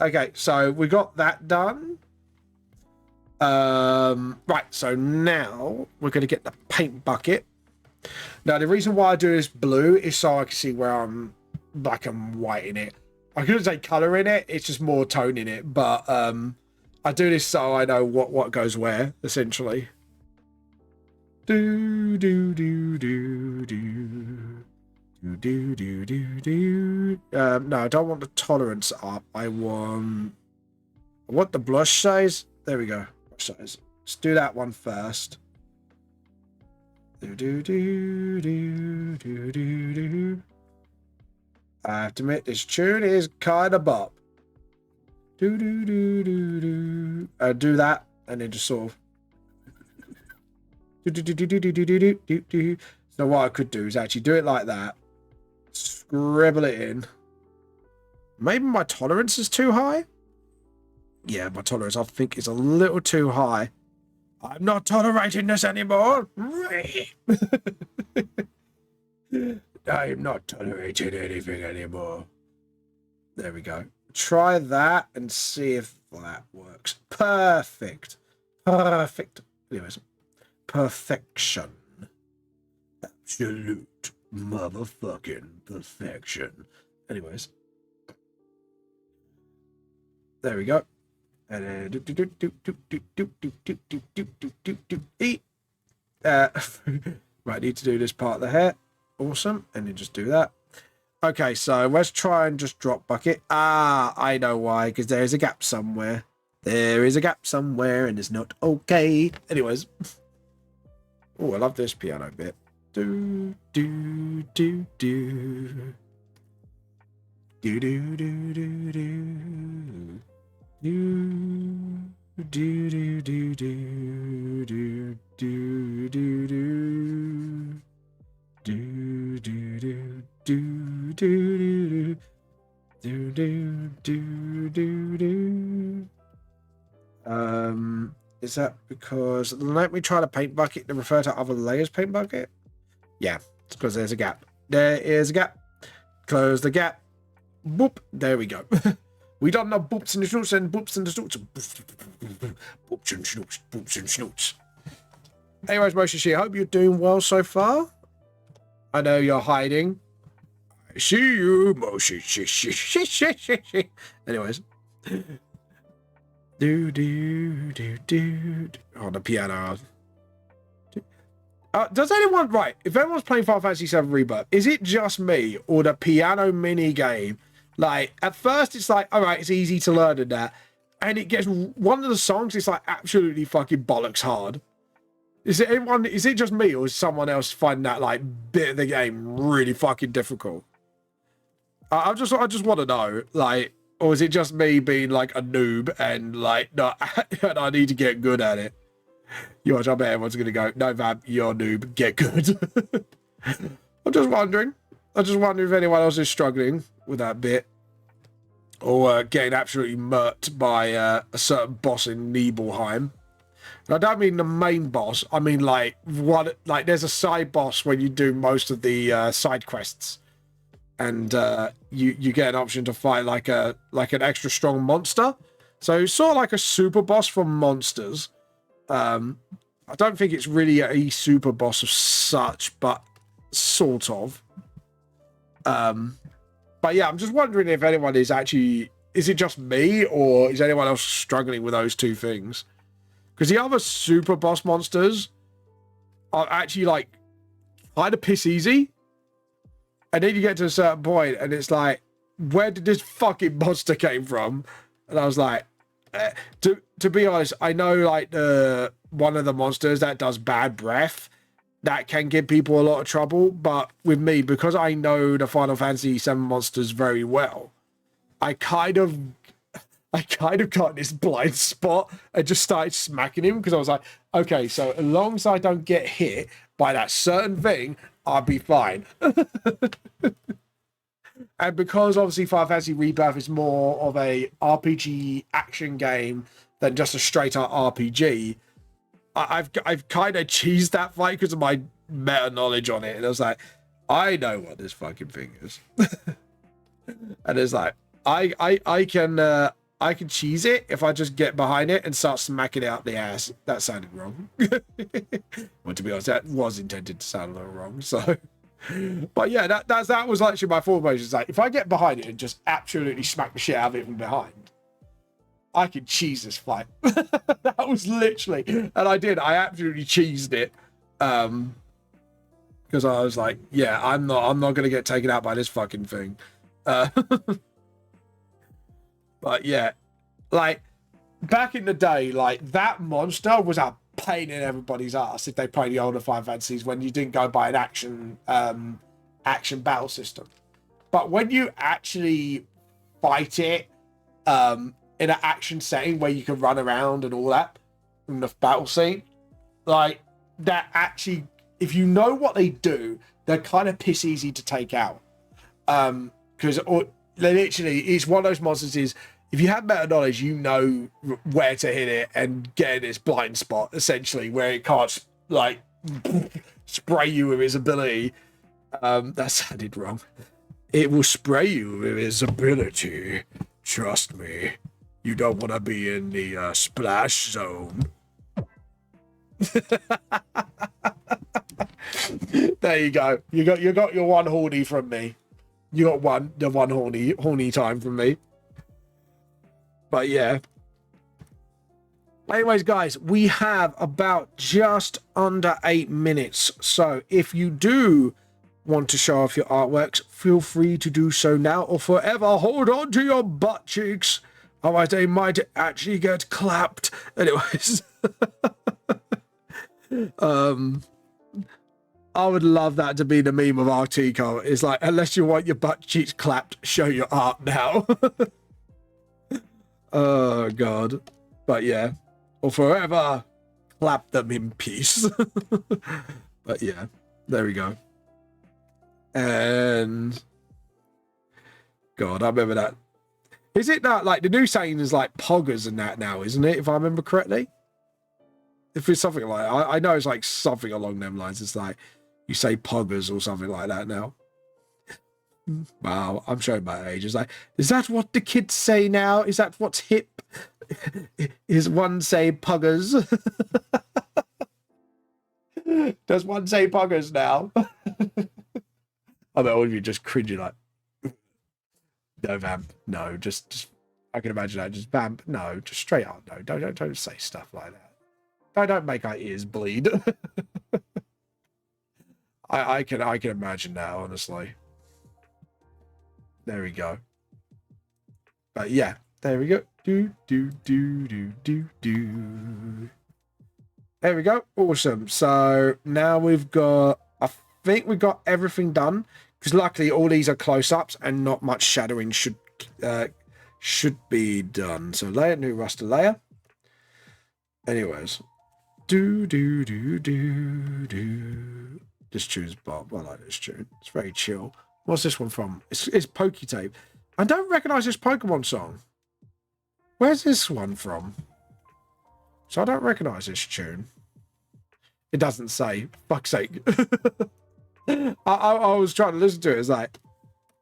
Okay, so we got that done. Right, so now we're going to get the paint bucket. Now, the reason why I do this blue is so I can see where I'm black and white in it. I couldn't say color in it, it's just more tone in it, but I do this so I know what goes where, essentially. No, I don't want the tolerance up. I want the blush size. There we go. Blush size. Let's do that one first. I have to admit, this tune is kind of bop. Do that, and then just sort of. So what I could do is actually do it like that. Scribble it in. Maybe my tolerance is too high. Yeah, my tolerance, I think, is a little too high. I'm not tolerating this anymore. I'm not tolerating anything anymore. There we go. Try that and see if that works. Perfect. Anyways, perfection. Absolute motherfucking perfection. Anyways. There we go. And then right, need to do this part of the hair. Awesome. And then just do that. Okay, so let's try and just drop bucket. I know why, because there is a gap somewhere. There is a gap somewhere and it's not okay. Anyways. Oh, I love this piano bit. Do do do do. Do do do do do. Do do do do do do do do do. Do do do do do do do do do. Is that because let me try the paint bucket to refer to other layers paint bucket? Yeah, it's because there's a gap. There is a gap. Close the gap. Boop. There we go. We don't know boops and the snoots and boops and the snoots. Boops and snoots. Boops and snoots. Anyways, Moshi, I hope you're doing well so far. I know you're hiding. I see you, motion. Anyways. Do do do do on the piano. Does anyone right? If everyone's playing Final Fantasy VII Rebirth, is it just me or the piano mini game? Like at first, it's like all right, it's easy to learn in that, and it gets one of the songs. It's like absolutely fucking bollocks hard. Is it anyone? Is it just me or is someone else finding that like bit of the game really fucking difficult? I just want to know like. Or is it just me being like a noob and like no, and I need to get good at it? You watch, I bet everyone's gonna go, no, Vab, you're a noob, get good. I'm just wondering. I just wonder if anyone else is struggling with that bit, or getting absolutely murked by a certain boss in Nibelheim. And I don't mean the main boss. I mean like what? Like there's a side boss when you do most of the side quests. And you get an option to fight like an extra strong monster, so sort of like a super boss from Monsters. I don't think it's really a super boss of such, but sort of. But yeah, I'm just wondering if anyone is actually, is it just me or is anyone else struggling with those two things? Because the other super boss monsters are actually like kind of piss easy. And then you get to a certain point and it's like, where did this fucking monster came from? And I was like, to be honest, I know like one of the monsters that does bad breath, that can give people a lot of trouble. But with me, because I know the Final Fantasy VII monsters very well, I kind of got this blind spot and just started smacking him because I was like, okay, so as long as I don't get hit by that certain thing, I'll be fine. And because obviously Final Fantasy Rebirth is more of a RPG action game than just a straight up RPG, I've kind of cheesed that fight because of my meta knowledge on it. And I was like, I know what this fucking thing is. And it's like, I can cheese it if I just get behind it and start smacking it up the ass. That sounded wrong. Well, to be honest, that was intended to sound a little wrong. So, but yeah, that was actually my thought motion. It's like, if I get behind it and just absolutely smack the shit out of it from behind, I could cheese this fight. That was literally, and I did. I absolutely cheesed it. Because I was like, yeah, I'm not gonna get taken out by this fucking thing. But yeah, like back in the day, like that monster was a pain in everybody's ass if they played the older Final Fantasies when you didn't go by an action battle system. But when you actually fight it in an action setting where you can run around and all that in the battle scene, like that actually, if you know what they do, they're kind of piss easy to take out. Because literally, it's one of those monsters is, if you have meta knowledge, you know where to hit it and get in its blind spot, essentially, where it can't, like, spray you with its ability. That sounded wrong. It will spray you with its ability. Trust me. You don't want to be in the splash zone. There you go. You got your one horny from me. You got the one horny time from me. But yeah. Anyways, guys, we have about just under 8 minutes. So if you do want to show off your artworks, feel free to do so now or forever. Hold on to your butt cheeks. Otherwise, they might actually get clapped. Anyways. I would love that to be the meme of Artico. It's like, unless you want your butt cheeks clapped, show your art now. Oh, God. But yeah. Or forever, clap them in peace. But yeah, there we go. And God, I remember that. Is it that, like, the new saying is like poggers and that now, isn't it? If I remember correctly? If it's something like, I know it's like something along them lines. It's like, you say poggers or something like that now. Wow, I'm showing my age. It's like, is that what the kids say now? Is that what's hip? Is one say poggers? Does one say poggers now? I bet all of you just cringing like, no, vamp, no, just. I can imagine that. Just vamp, no, just straight up, no. Don't say stuff like that. Don't make our ears bleed. I can imagine that, honestly. There we go. But yeah, there we go. Do. There we go. Awesome. So now we've got, I think we've got everything done, because luckily all these are close-ups and not much shadowing should be done. So layer, new raster layer. Anyways. Do. This tune's Bob. I like this tune. It's very chill. What's this one from? It's Pokey Tape. I don't recognize this Pokemon song. Where's this one from? So I don't recognize this tune. It doesn't say. Fuck's sake. I was trying to listen to it. It's like,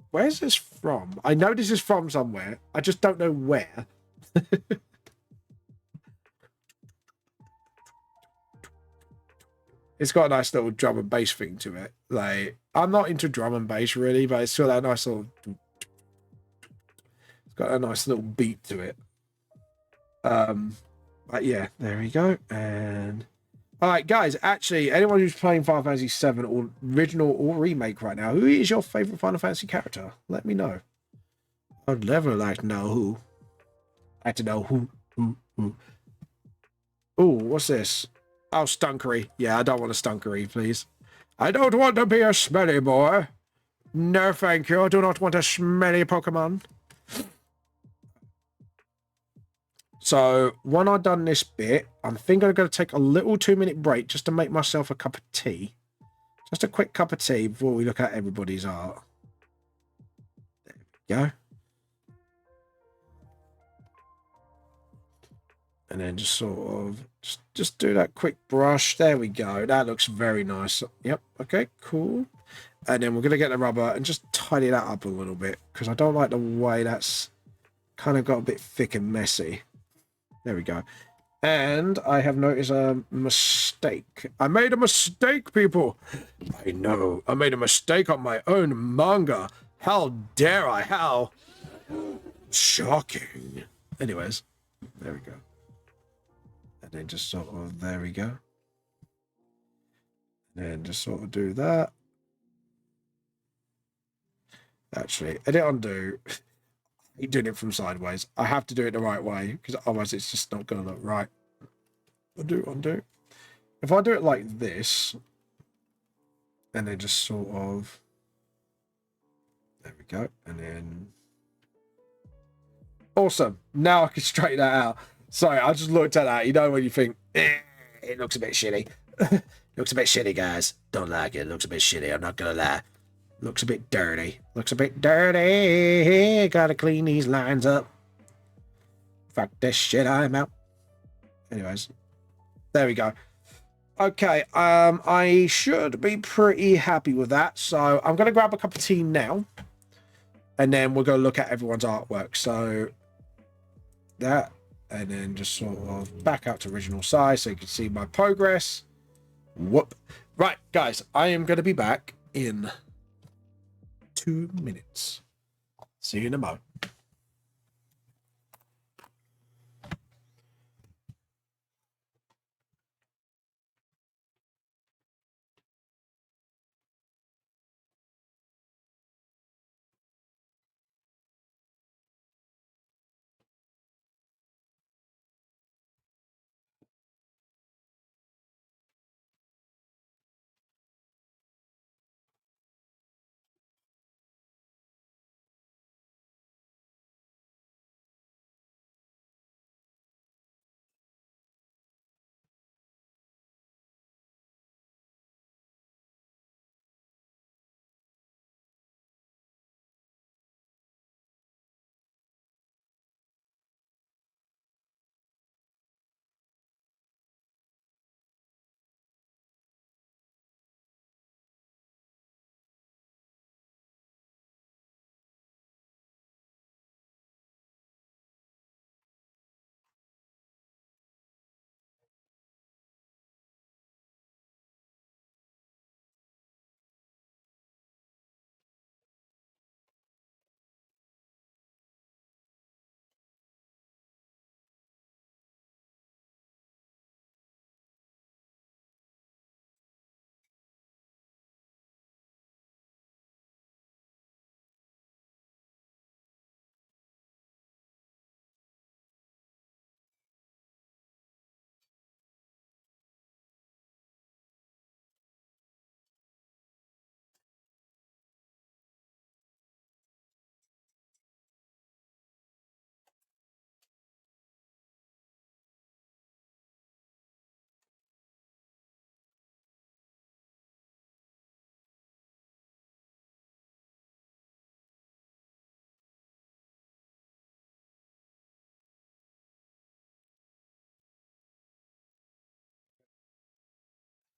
where's this from? I know this is from somewhere. I just don't know where. It's got a nice little drum and bass thing to it. Like, I'm not into drum and bass really, but it's still that nice little. It's got a nice little beat to it. But yeah, there we go. And all right, guys. Actually, anyone who's playing Final Fantasy VII or original or remake right now, who is your favorite Final Fantasy character? Let me know. I'd never like to know who. I like to know who. Oh, what's this? Oh, Stunkery. Yeah, I don't want a Stunkery, please. I don't want to be a smelly boy. No, thank you. I do not want a smelly Pokemon. So, when I've done this bit, I'm thinking I'm going to take a little 2-minute break just to make myself a cup of tea. Just a quick cup of tea before we look at everybody's art. There we go. And then just sort of just do that quick brush. There we go. That looks very nice. Yep. Okay, cool. And then we're going to get the rubber and just tidy that up a little bit, because I don't like the way that's kind of got a bit thick and messy. There we go. And I have noticed a mistake. I made a mistake, people. I know. I made a mistake on my own manga. How dare I? How shocking. Anyways, there we go. And then just sort of, there we go. And then just sort of do that. Actually, edit undo. Keep doing it from sideways. I have to do it the right way, because otherwise it's just not going to look right. Undo. If I do it like this, and then just sort of, there we go. And then, awesome. Now I can straighten that out. Sorry, I just looked at that. You know when you think, it looks a bit shitty. It looks a bit shitty, guys. Don't like it. It looks a bit shitty. I'm not going to lie. Looks a bit dirty. Looks a bit dirty. Gotta clean these lines up. Fuck this shit, I'm out. Anyways, there we go. Okay, I should be pretty happy with that. So I'm going to grab a cup of tea now. And then we're going to look at everyone's artwork. So that, and then just sort of back out to original size so you can see my progress. Whoop. Right, guys, I am going to be back in 2 minutes. See you in a moment.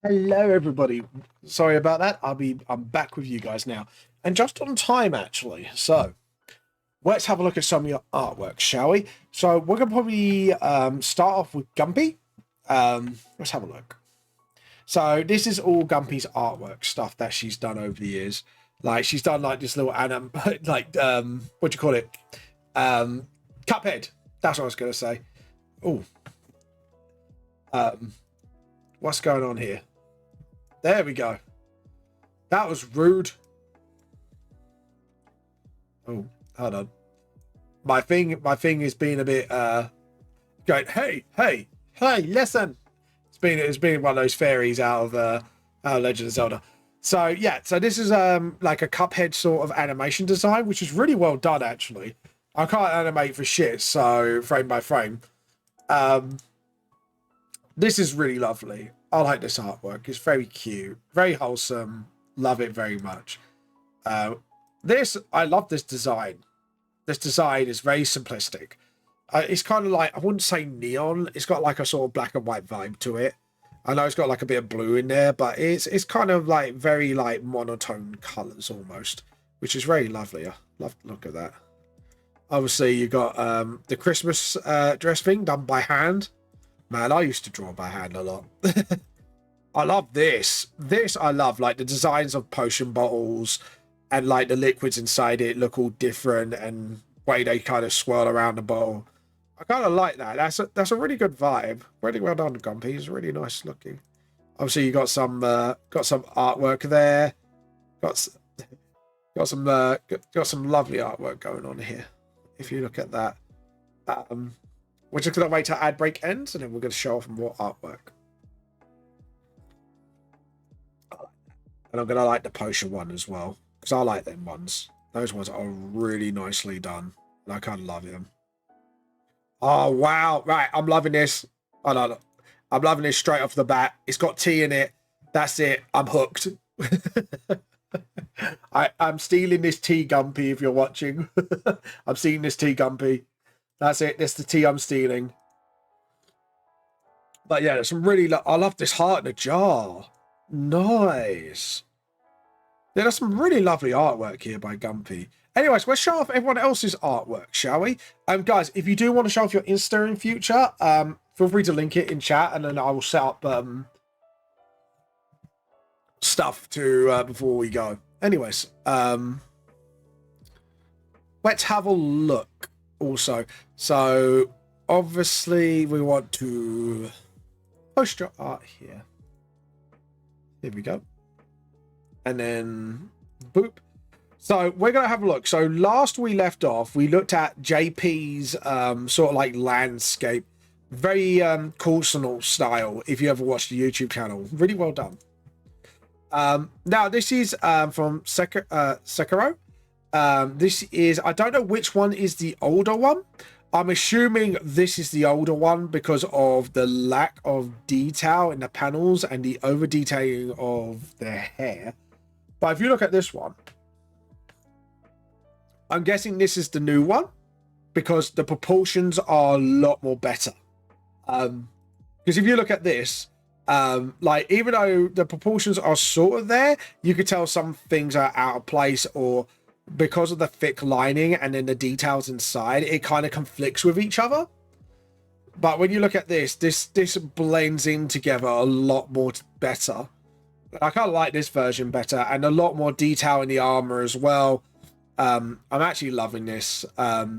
Hello, everybody. Sorry about that. I'm back with you guys now, and just on time actually. So let's have a look at some of your artwork, shall we? So we're gonna probably start off with Gumpy. Let's have a look. So this is all Gumpy's artwork stuff that she's done over the years. Like she's done like this little like what do you call it? Cuphead. That's what I was gonna say. Oh, what's going on here? There we go. That was rude. Oh, hold on. My thing is being a bit going, hey, listen. It's been one of those fairies out of Legend of Zelda. So yeah, so this is like a Cuphead sort of animation design, which is really well done actually. I can't animate for shit, so frame by frame. This is really lovely. I like this artwork. It's very cute, very wholesome. Love it very much. I love this design. This design is very simplistic. It's kind of like, I wouldn't say neon. It's got like a sort of black and white vibe to it. I know it's got like a bit of blue in there, but it's kind of like very like monotone colors almost, which is very lovely. I love the look at that. Obviously, you got the Christmas dress thing done by hand. Man, I used to draw by hand a lot. I love this. This I love, like the designs of potion bottles and like the liquids inside it look all different and way they kind of swirl around the bottle. I kind of like that. That's a really good vibe. Really well done, Gumpy. It's really nice looking. Obviously, you got some artwork there. Got some lovely artwork going on here. If you look at that, we're just gonna wait till ad break ends, and then we're gonna show off more artwork. And I'm gonna like the potion one as well because I like them ones. Those ones are really nicely done. And I kind of love them. Oh wow! Right, I'm loving this. I love it. I'm loving this straight off the bat. It's got tea in it. That's it. I'm hooked. I'm stealing this tea, Gumpy. If you're watching, I'm stealing this tea, Gumpy. That's it. That's the tea I'm stealing. But yeah, there's some really. I love this heart in a jar. Nice. Yeah, there's some really lovely artwork here by Gumpy. Anyways, let's show off everyone else's artwork, shall we? Guys, if you do want to show off your Insta in future, feel free to link it in chat, and then I will set up stuff to before we go. Anyways, let's have a look. Also, so obviously we want to post your art here. Here we go. And then boop. So we're going to have a look. So last we left off, we looked at JP's sort of like landscape. Very Coulsonal style, if you ever watched the YouTube channel. Really well done. Now, this is from Sekiro. This is, I don't know which one is the older one. I'm assuming this is the older one because of the lack of detail in the panels and the over detailing of their hair. But if you look at this one, I'm guessing this is the new one because the proportions are a lot more better. Because if you look at this, like even though the proportions are sort of there, you could tell some things are out of place, or because of the thick lining and then the details inside, it kind of conflicts with each other. But when you look at this blends in together a lot more better. I kind of like this version better, and a lot more detail in the armor as well. I'm actually loving this. But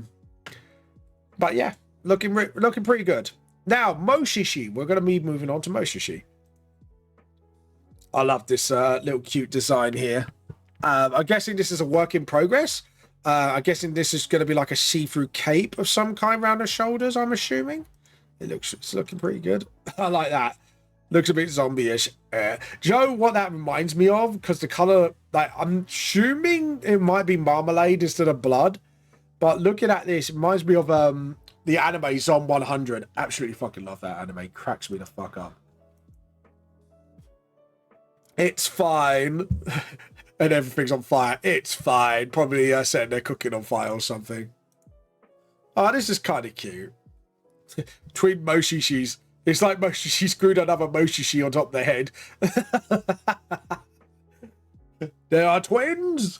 yeah, looking pretty good. Now, Moshishi. We're going to be moving on to Moshishi. I love this little cute design here. I'm guessing this is a work in progress. I'm guessing this is going to be like a see-through cape of some kind around the shoulders, I'm assuming. It's looking pretty good. I like that. Looks a bit zombie-ish. Do you know what that reminds me of? Because the color, like, I'm assuming it might be marmalade instead of blood. But looking at this, it reminds me of the anime Zom 100. Absolutely fucking love that anime. Cracks me the fuck up. It's fine. And everything's on fire. It's fine. Probably setting their cooking on fire or something. Oh, this is kind of cute. Twin Moshishis. It's like she screwed another Moshishi on top of the head. They are twins.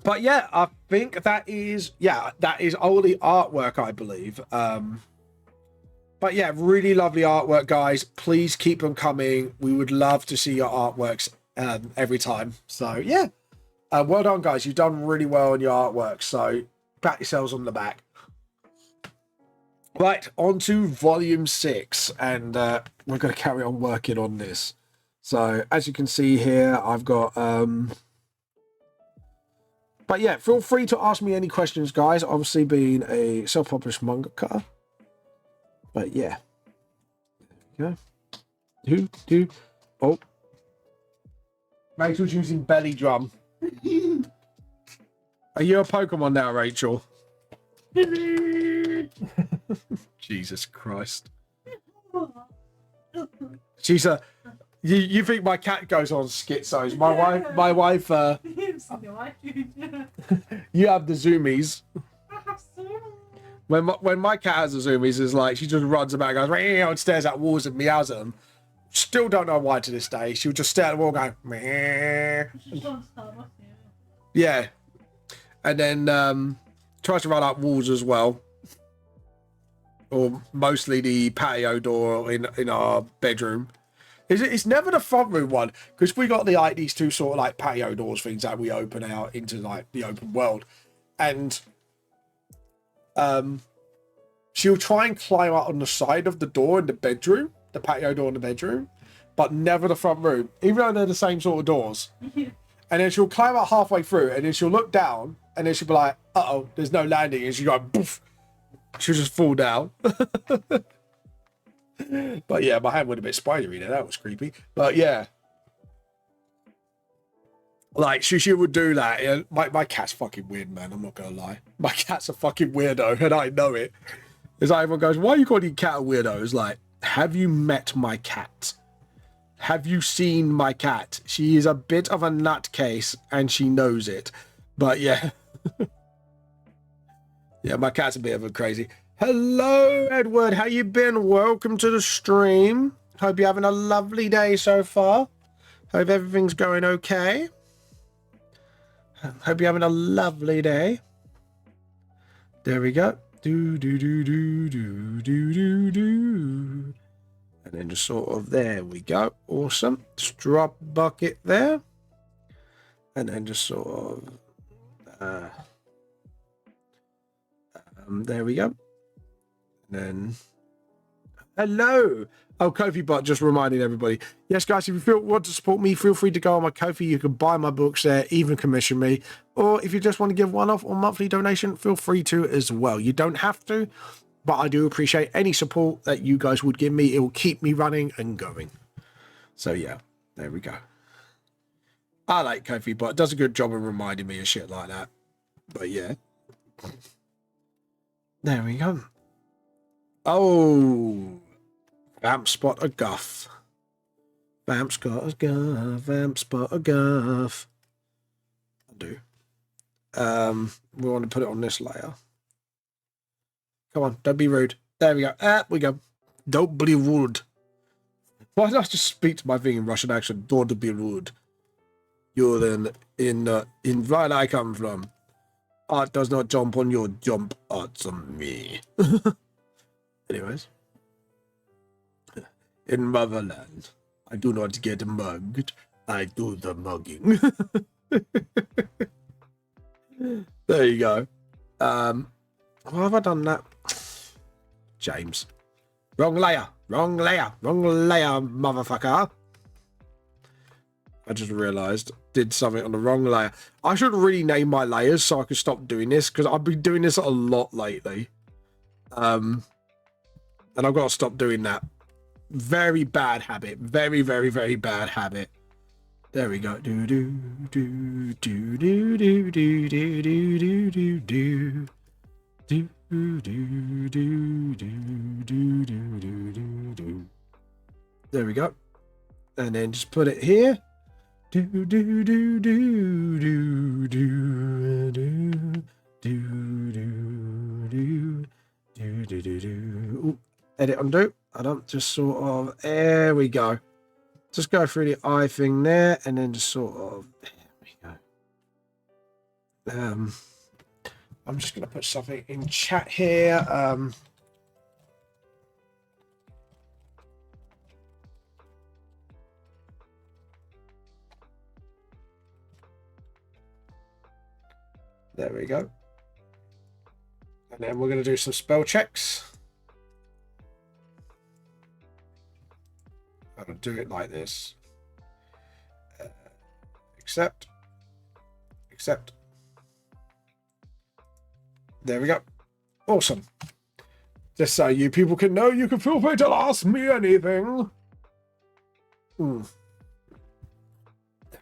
But yeah, I think that is all the artwork, I believe. But yeah, really lovely artwork, guys. Please keep them coming. We would love to see your artworks every time. So yeah, well done, guys. You've done really well on your artwork. So pat yourselves on the back. Right, on to volume 6, and we're going to carry on working on this. So as you can see here, I've got but yeah, feel free to ask me any questions, guys. Obviously being a self-published mangaka. But yeah. There we go. Oh. Rachel's using belly drum. Are you a Pokemon now, Rachel? Jesus Christ. She's a... You think my cat goes on schizos? My wife. You have the zoomies. When my cat has the zoomies, it's like she just runs about, and goes and stares at walls and meows at them. Still don't know why to this day. She'll just stare at the wall, and go meh. Yeah, and then tries to run up walls as well, or mostly the patio door in our bedroom. It's never the front room one, because we got these two sort of like patio doors things that we open out into like the open world, and she'll try and climb up on the side of the door in the bedroom, the patio door in the bedroom, but never the front room, even though they're the same sort of doors. And then she'll climb up halfway through, and then she'll look down, and then she'll be like, "Uh-oh, there's no landing," and she'll go poof. She'll just fall down. But yeah, my hand went a bit spidery there. That was creepy. But yeah, like she would do that. Yeah, my cat's fucking weird, man. I'm not gonna lie. My cat's a fucking weirdo, and I know it. It's like everyone goes, "Why are you calling your cat a weirdo?" It's like, have you met my cat? Have you seen my cat? She is a bit of a nutcase, and she knows it. But yeah, yeah, my cat's a bit of a crazy. Hello, Edward. How you been? Welcome to the stream. Hope you're having a lovely day so far. Hope everything's going okay. Hope you're having a lovely day. There we go. Do do do do do do do do. And then just sort of there we go. Awesome. Just drop bucket there. And then just sort of there we go. Then hello. Oh, Kofi Bot just reminding everybody. Yes, guys, if you want to support me, feel free to go on my Kofi. You can buy my books there, even commission me. Or if you just want to give one-off or monthly donation, feel free to as well. You don't have to, but I do appreciate any support that you guys would give me. It will keep me running and going. So yeah, there we go. I like Kofi Bot. It does a good job of reminding me of shit like that. But yeah. There we go. Oh, Vamp spot a guff. Vamp's got a guff. Vamp spot a guff. I do. We want to put it on this layer. Come on, don't be rude. There we go. We go. Don't be rude. Why did I just speak to my thing in Russian accent? Don't be rude. You're then in where I come from. Art does not jump on your jump. Art's on me. Anyways. In motherland, I do not get mugged. I do the mugging. There you go. Why have I done that? James. Wrong layer. Wrong layer. Wrong layer, motherfucker. I just realised. Did something on the wrong layer. I should really name my layers so I can stop doing this, because I've been doing this a lot lately. And I've got to stop doing that. Very bad habit. Very, very, very bad habit. There we go. Do do do do do do do do do do do do do do do do do do do. There we go. And then just put it here. Do do do do do do do do do do do do do do. edit undo. I don't just sort of, there we go. Just go through the eye thing there and then just sort of, there we go. I'm just going to put something in chat here. There we go. And then we're going to do some spell checks. I'm going to do it like this. Accept. Accept. There we go. Awesome. Just so you people can know, you can feel free to ask me anything. There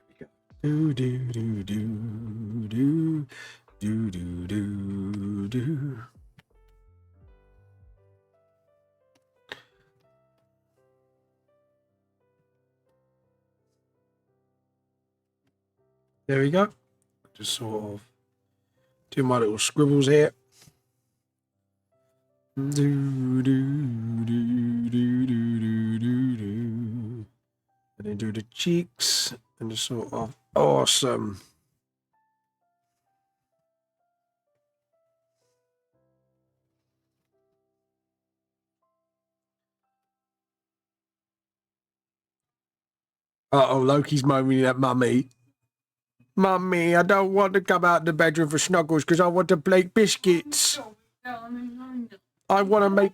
we go. Do do do do do do do do do. There we go. Just sort of do my little scribbles here. Do do do do do do do do. And then do the cheeks and just sort of awesome. Uh-oh, Loki's moaning at Mummy. Mummy, I don't want to come out the bedroom for snuggles because I want to bake biscuits. I want to make...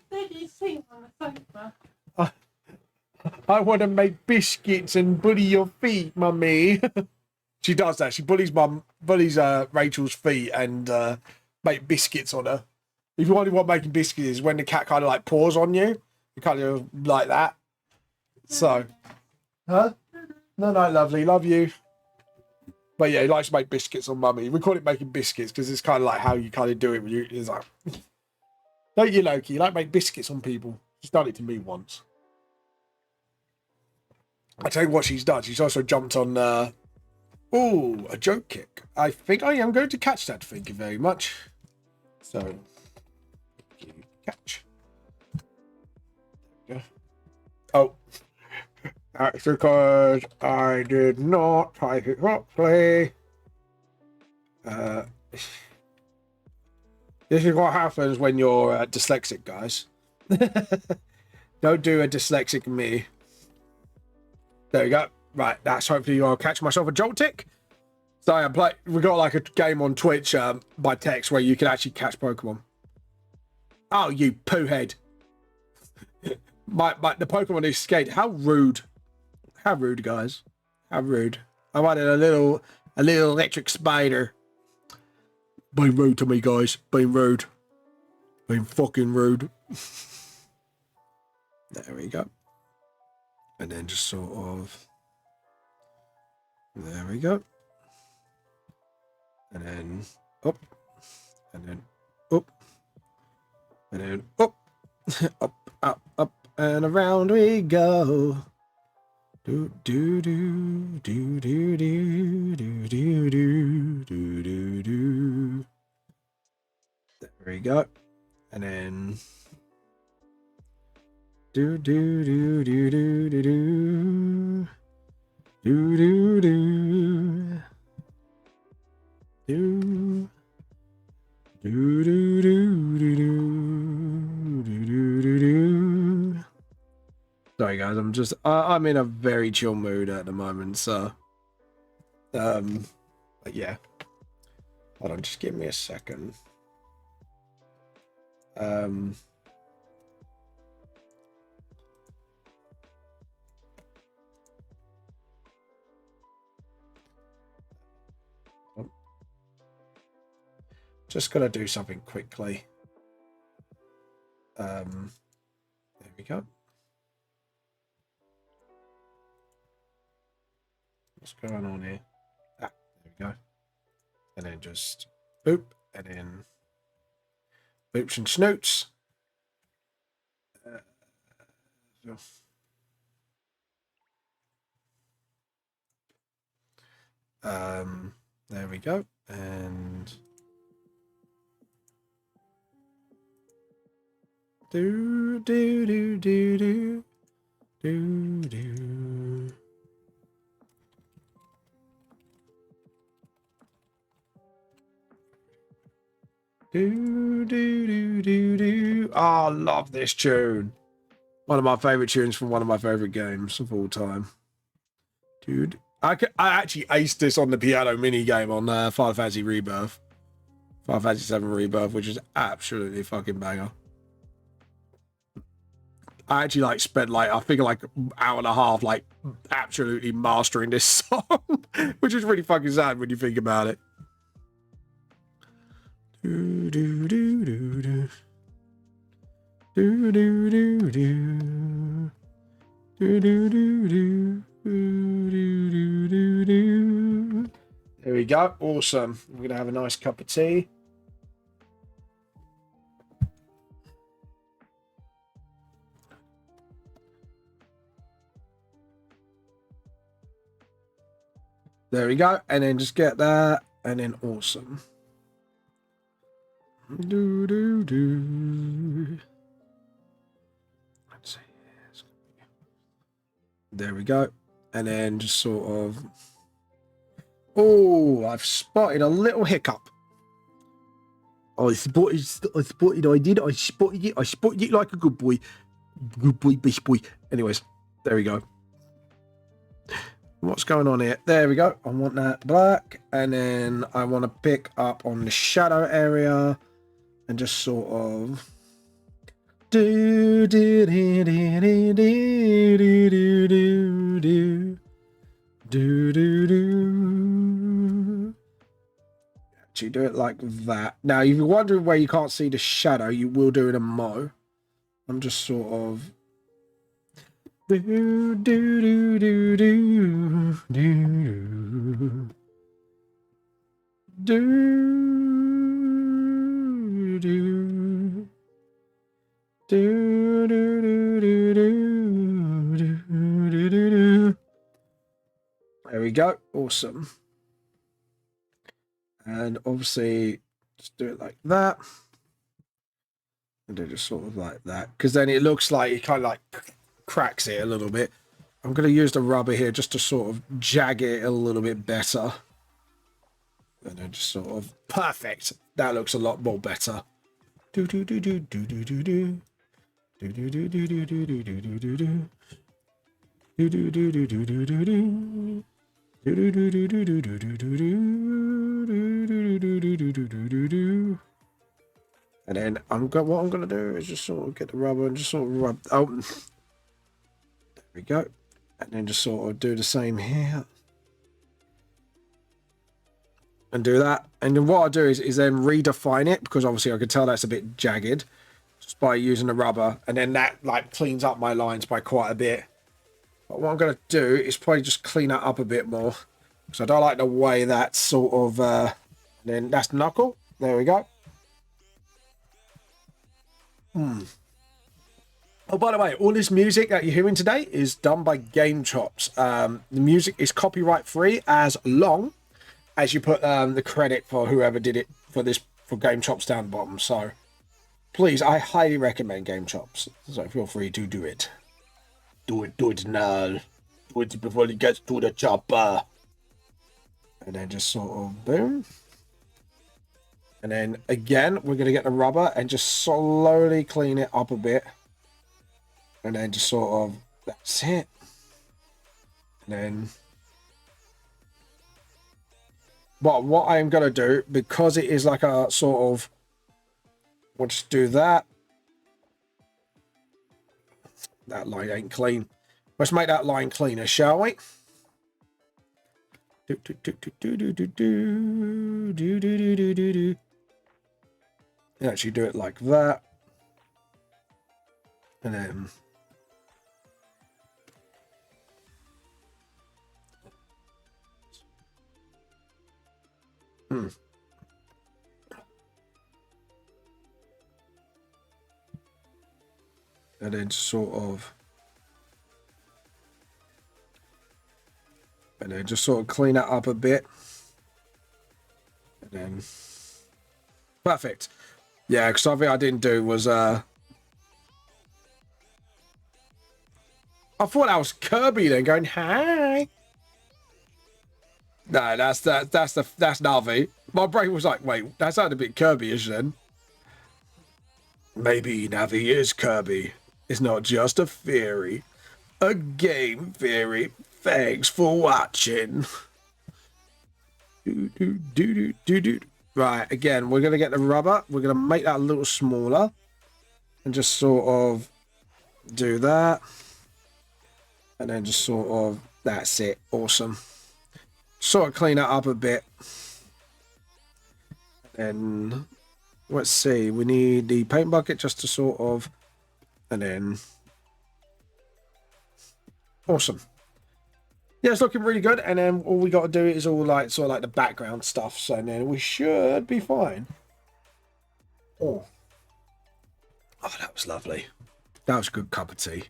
I want to make biscuits and bully your feet, Mummy. She does that. She bullies Rachel's feet and make biscuits on her. If you wonder what making biscuits is, when the cat kind of like paws on you, you kind of like that. So, huh? No, lovely, love you. But yeah, he likes to make biscuits on Mummy. We call it making biscuits because it's kind of like how you kind of do it. When you, it's like, don't you, Loki? You like to make biscuits on people. She's done it to me once. I tell you what she's done. She's also jumped on, a joke kick. I think I am going to catch that. Thank you very much. So, catch. Yeah. Oh. That's because I did not type it properly. This is what happens when you're dyslexic, guys. Don't do a dyslexic me. There we go. Right, that's hopefully I'll catch myself a jolt tick. So we got like a game on Twitch by text where you can actually catch Pokemon. Oh, you poo head. the Pokemon is scared. How rude. How rude, guys. How rude. I wanted a little electric spider. Being rude to me, guys. Being rude. Being fucking rude. There we go. And then just sort of... There we go. And then up. And then up. And then up. Up, up, up. And around we go. Do do do do do do do do do do do do. There we go. And then do do do do do do do do do do do do do do do do do. Sorry guys, I'm in a very chill mood at the moment, so but yeah. Hold on, just give me a second. Just gonna do something quickly. There we go. What's going on here? Ah, there we go. And then just boop, and then boops and snoots. There we go. And Do do do do do do do. Do do do do do. Oh, I love this tune. One of my favorite tunes from one of my favorite games of all time. Dude, I actually aced this on the piano mini game on Final Fantasy Rebirth. Final Fantasy 7 Rebirth, which is absolutely fucking banger. I actually like spent like I think like an hour and a half like absolutely mastering this song, which is really fucking sad when you think about it. Do do do do do do do do do do do do do. There we go. Awesome. We're gonna have a nice cup of tea. There we go. And then just get that. And then awesome. Do do do. Let's see. There we go. And then just sort of. Oh, I've spotted a little hiccup. I spotted it like a good boy. Good boy, best boy. Anyways, there we go. What's going on here? There we go. I want that black. And then I want to pick up on the shadow area and just sort of do do do do do do do do do do do. Actually do it like that. Now if you're wondering where you can't see the shadow, you will do it in Mo. I'm just sort of do do do do do do do do do do do do. There we go. Awesome. And obviously just do it like that. And do just sort of like that. Because then it looks like it kind of like cracks it a little bit. I'm going to use the rubber here just to sort of jag it a little bit better. And then just sort of perfect. That looks a lot more better. Do do do do do do do do. Do do do do do do do do do do do. Do do do do do do do do. Do do do do do do do do do do do. And then what I'm gonna do is just sort of get the rubber and just sort of rub. Oh, there we go. And then just sort of do the same here. And do that. And then what I do is then redefine it, because obviously I can tell that's a bit jagged just by using the rubber. And then that like cleans up my lines by quite a bit. But what I'm going to do is probably just clean that up a bit more. Because I don't like the way that sort of... then that's knuckle. There we go. Oh, by the way, all this music that you're hearing today is done by Game Chops. The music is copyright free as long as you put the credit for whoever did it for Game Chops down the bottom. So please, I highly recommend Game Chops. So feel free to do it. Do it now. Do it before it gets to the chopper. And then just sort of boom. And then again, we're going to get the rubber and just slowly clean it up a bit. And then just sort of, that's it. And then, what I'm going to do, because it is like a sort of, we'll just do that. That line ain't clean. Let's make that line cleaner, shall we? Do do do do do do do do do do do do do. Actually, do it like that, and then and then sort of, and then just sort of clean that up a bit, and then perfect. Yeah, because something I didn't do was I thought that was Kirby then going, hi. No, that's Navi. My brain was like, wait, that sounded a bit Kirby-ish then. Maybe Navi is Kirby. It's not just a theory. A game theory. Thanks for watching. Right, again, we're going to get the rubber. We're going to make that a little smaller. And just sort of do that. And then just sort of, that's it. Awesome. Sort of clean that up a bit. And let's see, we need the paint bucket just to sort of, and then, awesome. Yeah, it's looking really good. And then all we got to do is all like, sort of like the background stuff. So then we should be fine. Oh, that was lovely. That was a good cup of tea.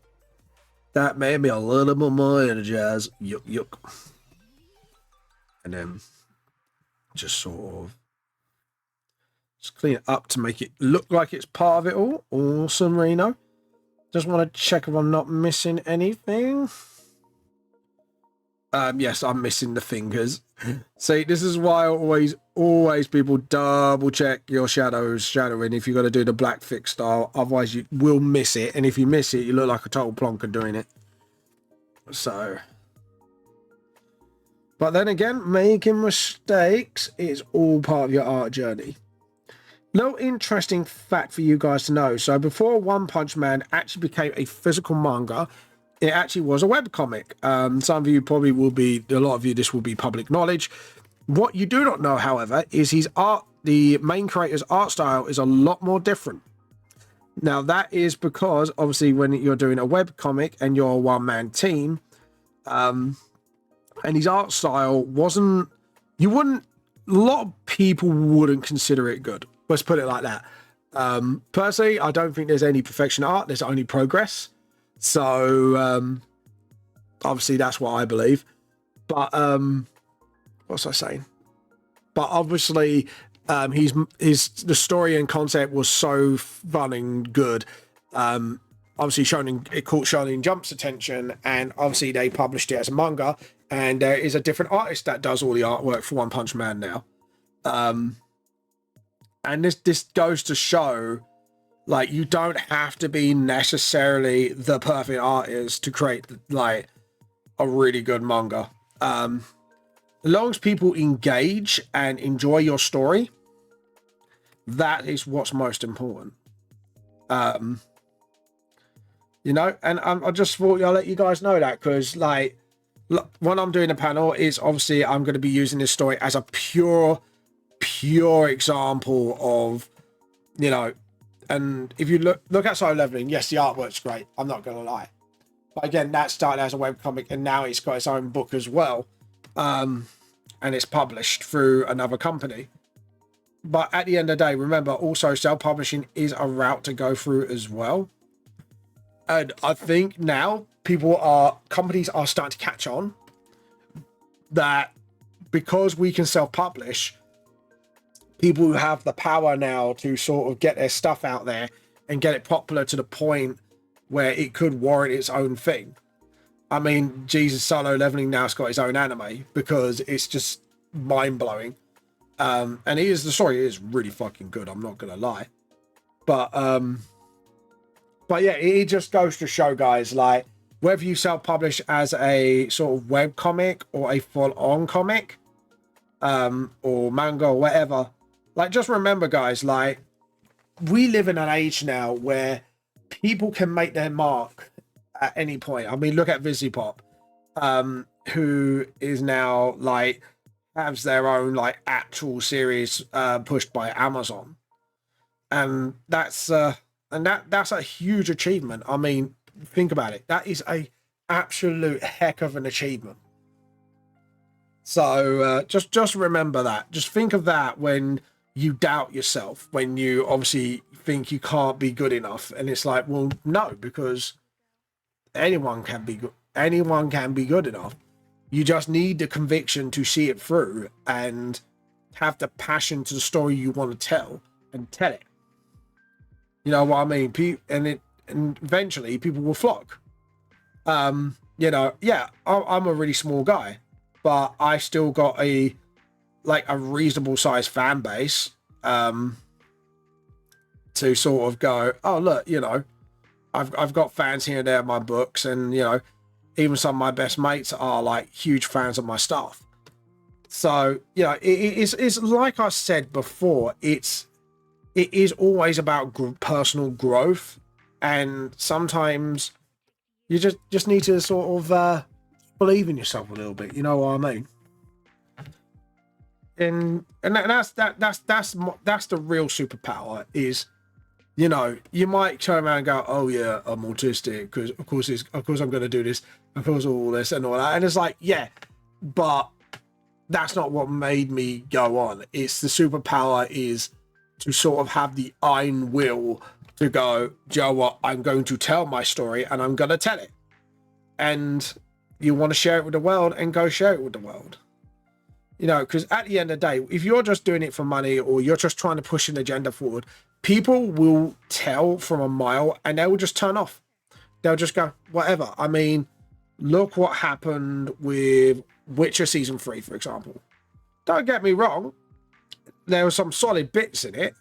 That made me a little bit more energized. Yuck, yuck. And then just sort of just clean it up to make it look like it's part of it all. Awesome, Reno. Just want to check if I'm not missing anything. Yes, I'm missing the fingers. See, this is why always people double check your shadowing if you're going to do the black thick style. Otherwise, you will miss it. And if you miss it, you look like a total plonker doing it. So, but then again, making mistakes is all part of your art journey. No interesting fact for you guys to know. So before One Punch Man actually became a physical manga, it actually was a webcomic. Some of you probably will be, a lot of you, this will be public knowledge. What you do not know, however, is his art, the main creator's art style is a lot more different. Now, that is because, obviously, when you're doing a webcomic and you're a one-man team, and his art style wasn't, a lot of people wouldn't consider it good. Let's put it like that. Personally, I don't think there's any perfection art. There's only progress. So, obviously, that's what I believe. But, what was I saying? But obviously, the story and concept was so fun and good. Obviously, it caught Shonen Jump's attention, and obviously they published it as a manga. And there is a different artist that does all the artwork for One Punch Man now. And this goes to show, like, you don't have to be necessarily the perfect artist to create like a really good manga. As long as people engage and enjoy your story, that is what's most important. You know, and I just thought I'll let you guys know that, because like when I'm doing a panel, is obviously I'm going to be using this story as a pure example of, you know, and if you look at Solo Leveling, yes, the artwork's great, I'm not going to lie. But again, that started as a webcomic and now it's got its own book as well. And it's published through another company. But at the end of the day, remember, also self-publishing is a route to go through as well. And I think now companies are starting to catch on that because we can self-publish, people who have the power now to sort of get their stuff out there and get it popular to the point where it could warrant its own thing. I mean, Jesus, Solo Leveling now's got his own anime because it's just mind-blowing. And the story is really fucking good, I'm not gonna lie. But yeah, it just goes to show, guys, like, whether you self-publish as a sort of web comic or a full-on comic, or manga or whatever, like, just remember, guys, like, we live in an age now where people can make their mark at any point. I mean, look at Visipop, who is now, like, has their own, like, actual series pushed by Amazon. And that's a huge achievement. I mean, think about it. That is a absolute heck of an achievement. So just remember that. Just think of that when you doubt yourself, when you obviously think you can't be good enough. And it's like, well, no, because anyone can be good. Anyone can be good enough. You just need the conviction to see it through and have the passion to the story you want to tell and tell it. You know what I mean? And eventually people will flock. You know, yeah, I'm a really small guy, but I still got a reasonable sized fan base to sort of go, oh look, you know, I've got fans here and there of my books, and you know, even some of my best mates are like huge fans of my stuff. So you know, it's like I said before, it is always about personal growth, and sometimes you just need to sort of believe in yourself a little bit. You know what I mean? And that's the real superpower is, you know, you might turn around and go, oh yeah, I'm autistic because of course I'm going to do this, of course all this and all that, and it's like, yeah, but that's not what made me go on. It's the superpower is to sort of have the iron will to go, Joe, what, I'm going to tell my story and I'm going to tell it, and you want to share it with the world, and go share it with the world. You know, because at the end of the day, if you're just doing it for money or you're just trying to push an agenda forward, people will tell from a mile and they will just turn off. They'll just go, whatever. I mean, look what happened with Witcher Season 3, for example. Don't get me wrong, there were some solid bits in it,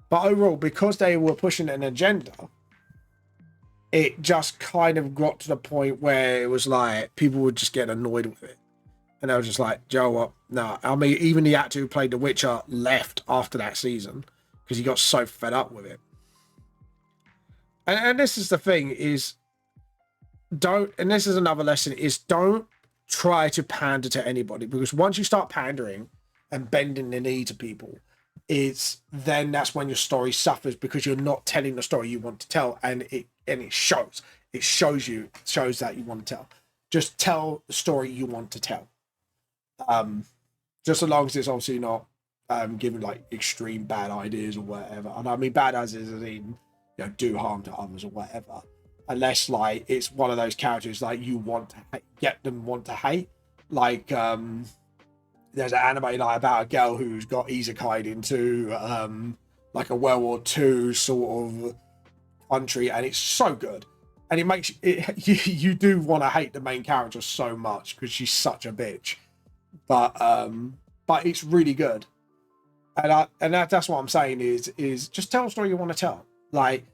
but overall, because they were pushing an agenda, it just kind of got to the point where it was like people would just get annoyed with it. And I was just like, Joe, what? No. I mean, even the actor who played The Witcher left after that season because he got so fed up with it. And this is the thing is, and this is another lesson, is don't try to pander to anybody, because once you start pandering and bending the knee to people, then that's when your story suffers, because you're not telling the story you want to tell, and it shows. It shows that you want to tell. Just tell the story you want to tell. Just as long as it's obviously not giving like extreme bad ideas or whatever. And I mean bad as in, you know, do harm to others or whatever. Unless like it's one of those characters like you want to get them want to hate. Like there's an anime like about a girl who's got isekai'd into like a World War II sort of country, and it's so good. And it makes you do want to hate the main character so much because she's such a bitch. But it's really good, and that's what I'm saying is just tell a story you want to tell. Like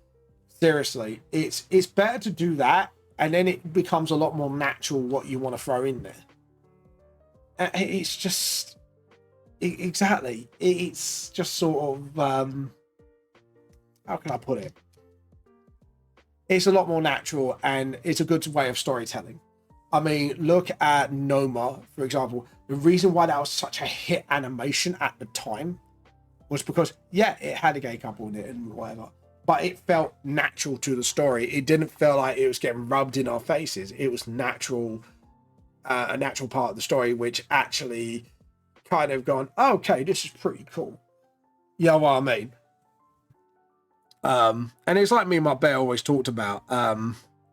seriously, it's better to do that, and then it becomes a lot more natural what you want to throw in there. And it's just exactly. It's just sort of how can I put it? It's a lot more natural, and it's a good way of storytelling. I mean, look at Noma, for example. The reason why that was such a hit animation at the time was because, yeah, it had a gay couple in it and whatever, but it felt natural to the story. It didn't feel like it was getting rubbed in our faces. It was natural, a natural part of the story, which actually kind of gone, oh, okay, this is pretty cool. You know what I mean? And it's like me and my bear always talked about,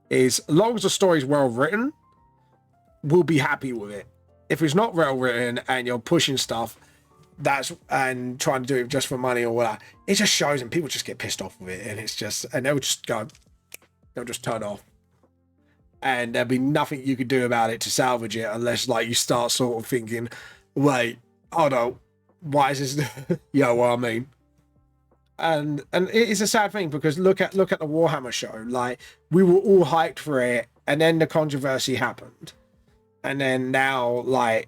is as long as the story's well written, we'll be happy with it. If it's not well written and you're pushing stuff and trying to do it just for money or whatever, it just shows, and people just get pissed off with it, and it's just, and they'll just turn off, and there'll be nothing you can do about it to salvage it unless like you start sort of thinking, wait, hold on, why is this? You know what I mean? And it's a sad thing, because look at the Warhammer show. Like, we were all hyped for it, and then the controversy happened. And then now, like,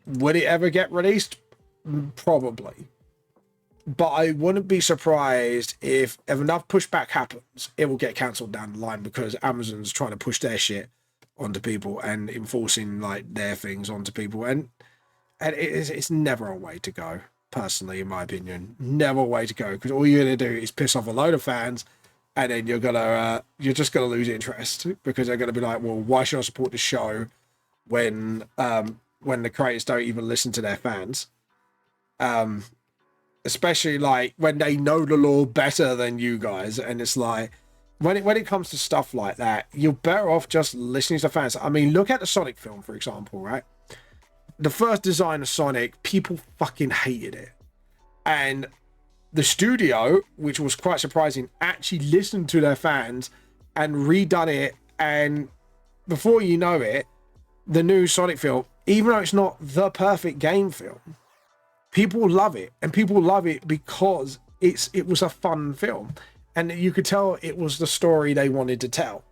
would it ever get released? Probably. But I wouldn't be surprised if enough pushback happens, it will get cancelled down the line, because Amazon's trying to push their shit onto people and enforcing like their things onto people. And it's never a way to go, personally, in my opinion. Never a way to go, because all you're going to do is piss off a load of fans, and then you're just gonna lose interest, because they're gonna be like, well, why should I support the show when the creators don't even listen to their fans? Especially like when they know the lore better than you guys, and it's like when it comes to stuff like that, you're better off just listening to fans. I mean, look at the Sonic film, for example, right? The first design of Sonic, people fucking hated it, and the studio, which was quite surprising, actually listened to their fans and redone it And before you know it, the new Sonic film, even though it's not the perfect game film, people love it, and people love it because it was a fun film, and you could tell it was the story they wanted to tell,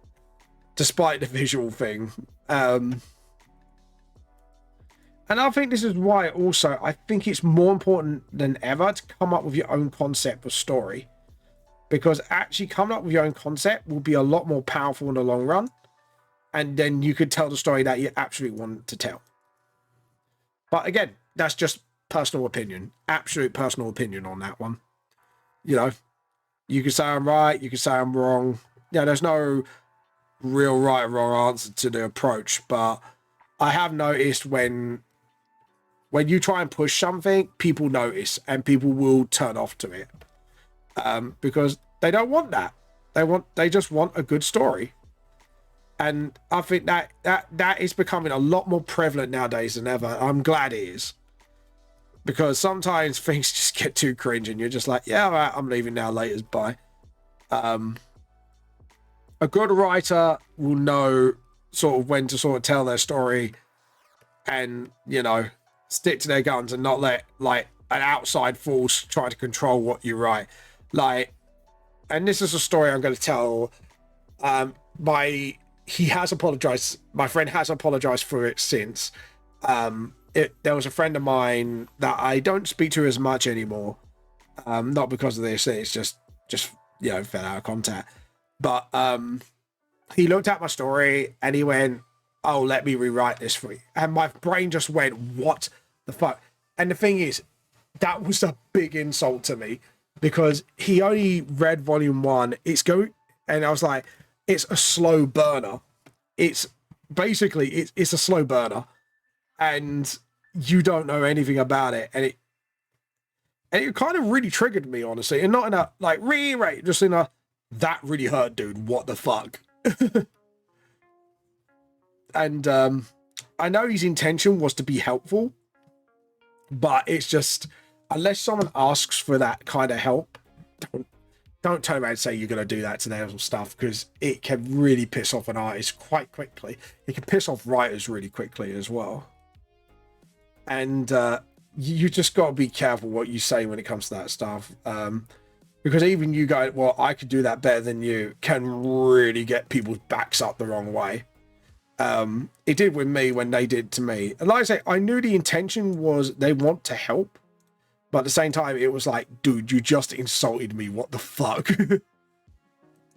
despite the visual thing. And I think this is why also I think it's more important than ever to come up with your own concept of story, because actually coming up with your own concept will be a lot more powerful in the long run, and then you could tell the story that you absolutely want to tell. But again, that's just personal opinion, absolute personal opinion on that one. You know, you can say I'm right, you can say I'm wrong. Yeah, there's no real right or wrong answer to the approach, but I have noticed when you try and push something, people notice and people will turn off to it, because they don't want that. They just want a good story. And I think that is becoming a lot more prevalent nowadays than ever. I'm glad it is, because sometimes things just get too cringe and you're just like, yeah, all right, I'm leaving now, laters, bye. A good writer will know sort of when to sort of tell their story and, you know, stick to their guns and not let like an outside force try to control what you write. Like, and this is a story I'm going to tell. He has apologized. My friend has apologized for it since. There was a friend of mine that I don't speak to as much anymore. Not because of this, it's just you know, fell out of contact. But he looked at my story and he went, "Oh, let me rewrite this for you." And my brain just went, "What the fuck?" And the thing is, that was a big insult to me, because he only read volume 1. And I was like, it's a slow burner. It's basically it's a slow burner, and you don't know anything about it, and it kind of really triggered me, honestly, and not in a like re-rate, just in a that really hurt, dude. What the fuck? And I know his intention was to be helpful, but it's just, unless someone asks for that kind of help, don't turn around and say you're going to do that to their stuff, because it can really piss off an artist quite quickly. It can piss off writers really quickly as well. And you just got to be careful what you say when it comes to that stuff. Because even you go, well, I could do that better than you, can really get people's backs up the wrong way. It did with me when they did to me. And like I say, I knew the intention was they want to help, but at the same time, it was like, dude, you just insulted me. What the fuck?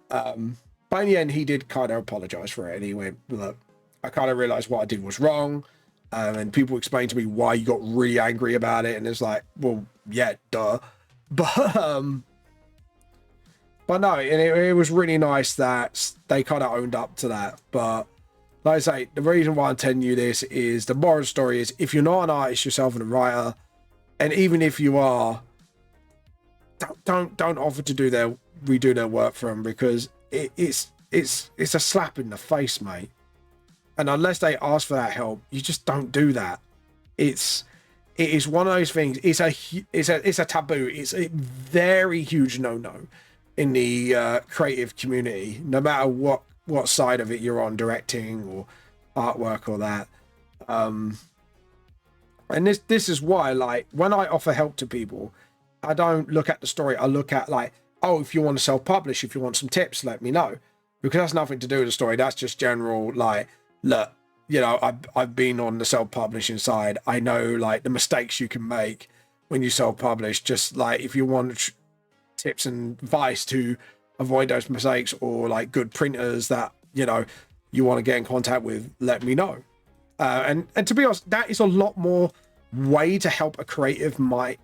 But in the end, he did kind of apologize for it. And he went, look, I kind of realized what I did was wrong. And people explained to me why you got really angry about it. And it's like, well, yeah, duh. But no, and it was really nice that they kind of owned up to that. But like I say, the reason why I'm telling you this is, the moral story is, if you're not an artist yourself and a writer, and even if you are, don't offer to redo their work for them, because it's a slap in the face, mate. And unless they ask for that help, you just don't do that. It is one of those things. It's a taboo. It's a very huge no in the creative community, no matter what side of it you're on, directing or artwork or that. And this is why, like, when I offer help to people, I don't look at the story. I look at, like, oh, if you want to self-publish, if you want some tips, let me know. Because that's nothing to do with the story. That's just general, like, look, you know, I've been on the self-publishing side. I know, like, the mistakes you can make when you self-publish. Just, like, if you want tips and advice to avoid those mistakes, or, like, good printers that, you know, you want to get in contact with, let me know. And to be honest, that is a lot more way to help a creative more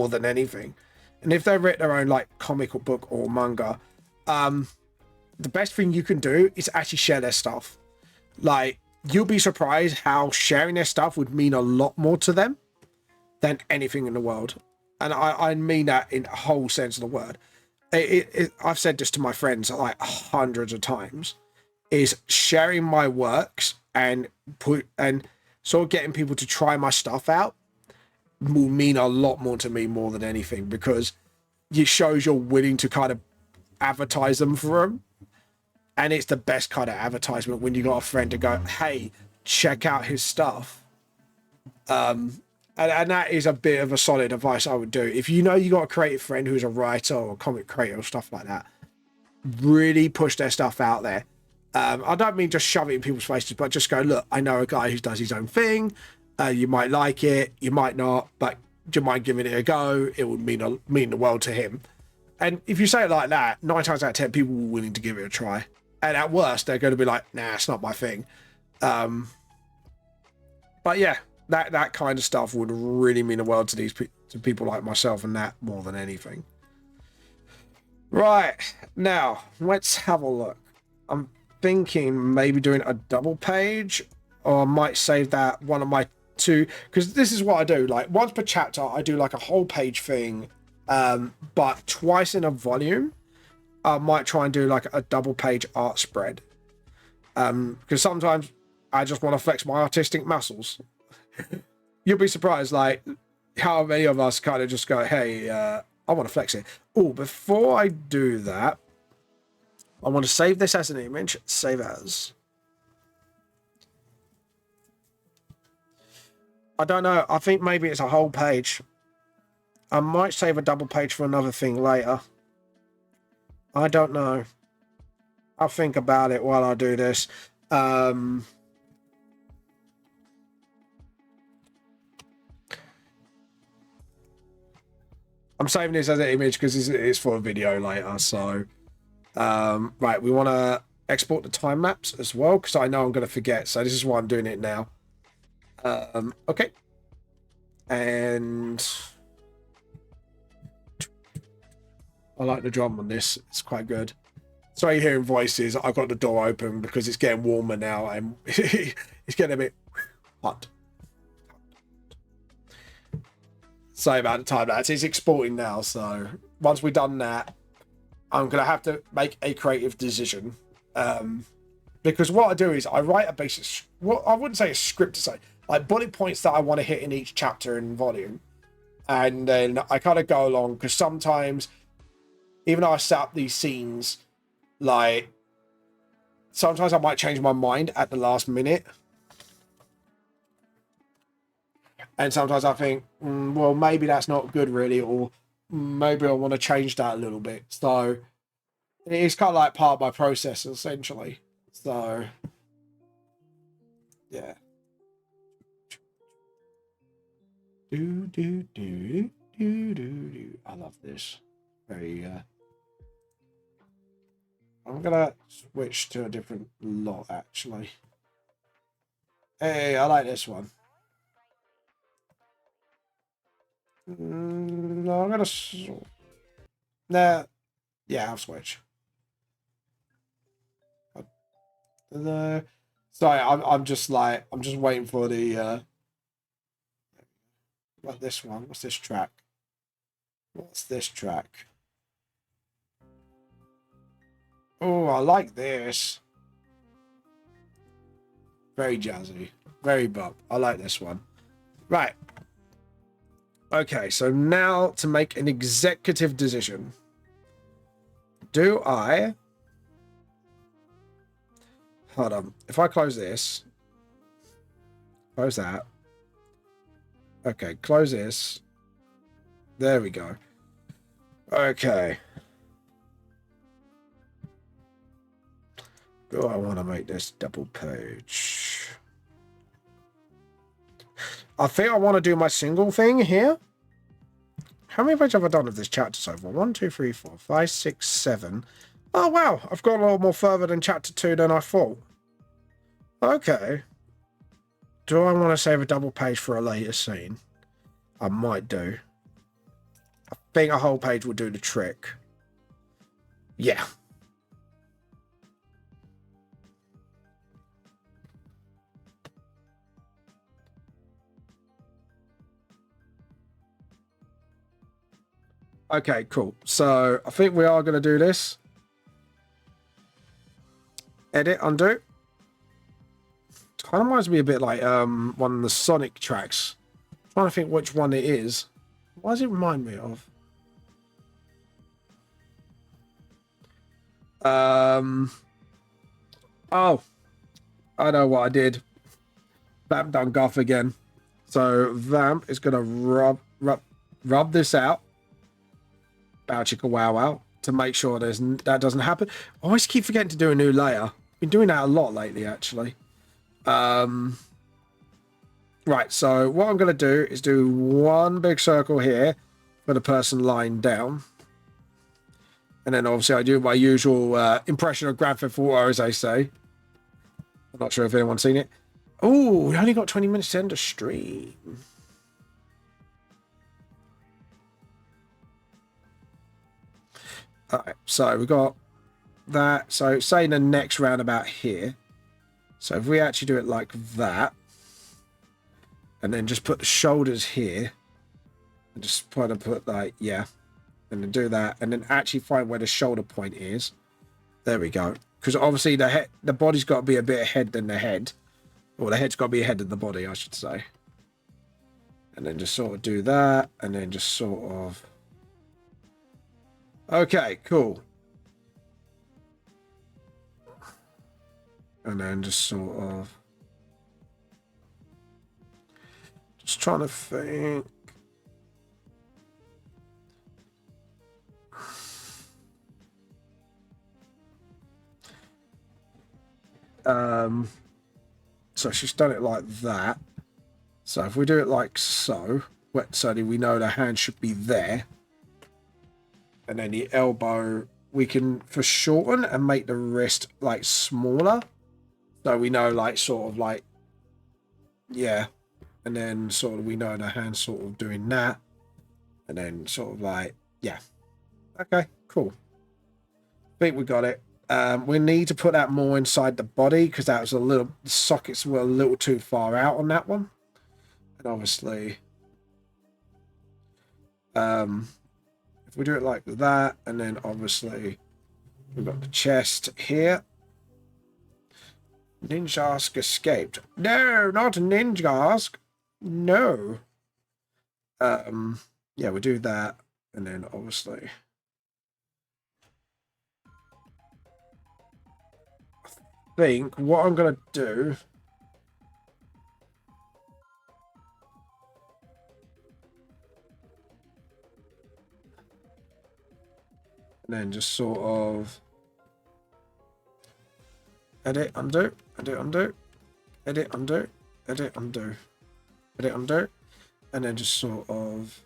than anything. And if they write their own, like, comic or book or manga, the best thing you can do is actually share their stuff. Like, you'll be surprised how sharing their stuff would mean a lot more to them than anything in the world. And I mean that in a whole sense of the word. I've said this to my friends like hundreds of times, is sharing my works and sort of getting people to try my stuff out will mean a lot more to me, more than anything, because it shows you're willing to kind of advertise them for them. And it's the best kind of advertisement when you got a friend to go, hey, check out his stuff. And that is a bit of a solid advice I would do. If you know you got a creative friend who's a writer or a comic creator or stuff like that, really push their stuff out there. I don't mean just shove it in people's faces, but just go, look, I know a guy who does his own thing. You might like it, you might not, but do you mind giving it a go? It would mean the world to him. And if you say it like that, 9 times out of 10, people are willing to give it a try. And at worst, they're going to be like, nah, it's not my thing. But yeah, that kind of stuff would really mean the world to to people like myself, and that more than anything. Right, now, let's have a look. I'm thinking maybe doing a double page, or I might save that one of my two, because this is what I do. Like, once per chapter, I do like a whole page thing, but twice in a volume. I might try and do like a double page art spread, because sometimes I just want to flex my artistic muscles. You'll be surprised, like, how many of us kind of just go, hey, I want to flex it. Oh, before I do that, I want to save this as an image. Save as. I don't know. I think maybe it's a whole page. I might save a double page for another thing later. I don't know. I'll think about it while I do this. I'm saving this as an image because it's for a video later. So, right, we want to export the time maps as well because I know I'm going to forget. So this is why I'm doing it now. Okay. And I like the drum on this. It's quite good. Sorry you're hearing voices. I've got the door open because it's getting warmer now and it's getting a bit hot. Sorry about the time lapse. It's exporting now, so once we've done that, I'm going to have to make a creative decision. Because what I do is I write a basic, well, I wouldn't say a script to say, like bullet points that I want to hit in each chapter and volume. And then I kind of go along because sometimes, even though I set up these scenes, like sometimes I might change my mind at the last minute. And sometimes I think, well, maybe that's not good really, or maybe I want to change that a little bit. So it's kind of like part of my process essentially. So yeah. I love this. Very I'm gonna switch to a different lot actually. Hey, I like this one. No, I'm gonna. Nah, yeah, I'll switch. Sorry, I'm just like I'm just waiting for the. What this one? What's this track? What's this track? Oh, I like this. Very jazzy, very bop. I like this one. Right. Okay, so now to make an executive decision. Do I... Hold on. If I close this... Close that. Okay, close this. There we go. Okay. Do I want to make this double page? I think I want to do my single thing here. How many pages have I done of this chapter so far? 1, 2, 3, 4, 5, 6, 7. Oh, wow. I've got a lot more further than chapter 2 than I thought. Okay. Do I want to save a double page for a later scene? I might do. I think a whole page will do the trick. Yeah. Okay, cool. So I think we are going to do this. Edit, undo. It kind of reminds me a bit like one of the Sonic tracks. I'm trying to think which one it is. What does it remind me of? Oh, I know what I did. Vamp done guff again. So Vamp is gonna rub this out. Bow chicka wow wow to make sure that doesn't happen. I always keep forgetting to do a new layer. Been doing that a lot lately, actually. Right, so what I'm gonna do is do one big circle here for the person lying down. And then obviously I do my usual impression of Grand Theft Auto, as they say. I'm not sure if anyone's seen it. Oh, we only got 20 minutes to end the stream. Alright, so we got that. So say the next roundabout here. So if we actually do it like that, and then just put the shoulders here, and just try to put like, yeah, and then do that, and then actually find where the shoulder point is. There we go. Because obviously the body's got to be a bit ahead than the head. Or the head's got to be ahead of the body, I should say. And then just sort of do that, and then just sort of... Okay, cool. And then just sort of... Just trying to think... So she's done it like that. So if we do it like so, certainly we know the hand should be there. And then the elbow, we can foreshorten and make the wrist like smaller. So we know like sort of like, yeah. And then sort of we know the hand sort of doing that. And then sort of like, yeah. Okay, cool. I think we got it. We need to put that more inside the body because that was the sockets were a little too far out on that one. And obviously, if we do it like that, and then obviously we've got the chest here. Ninjask escaped. No, not Ninjask. No. Yeah, we do that, and then obviously. Think what I'm gonna do and then just sort of edit undo edit undo edit undo edit undo edit undo and then just sort of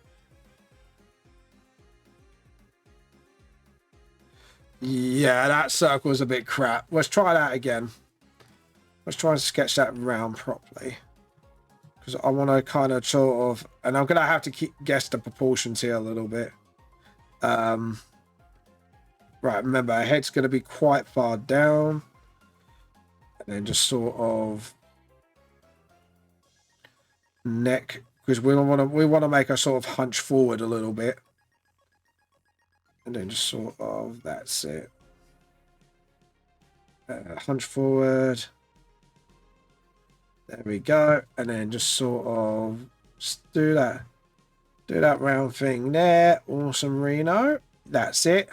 yeah, that circle is a bit crap. Let's try that again. Let's try and sketch that round properly. Because I want to kind of sort of... And I'm going to have to guess the proportions here a little bit. Right, remember, our head's going to be quite far down. And then just sort of... Neck. Because we want to make a sort of hunch forward a little bit. And then just sort of, that's it. Hunch forward. There we go. And then just sort of just do that. Do that round thing there. Awesome, Reno. That's it.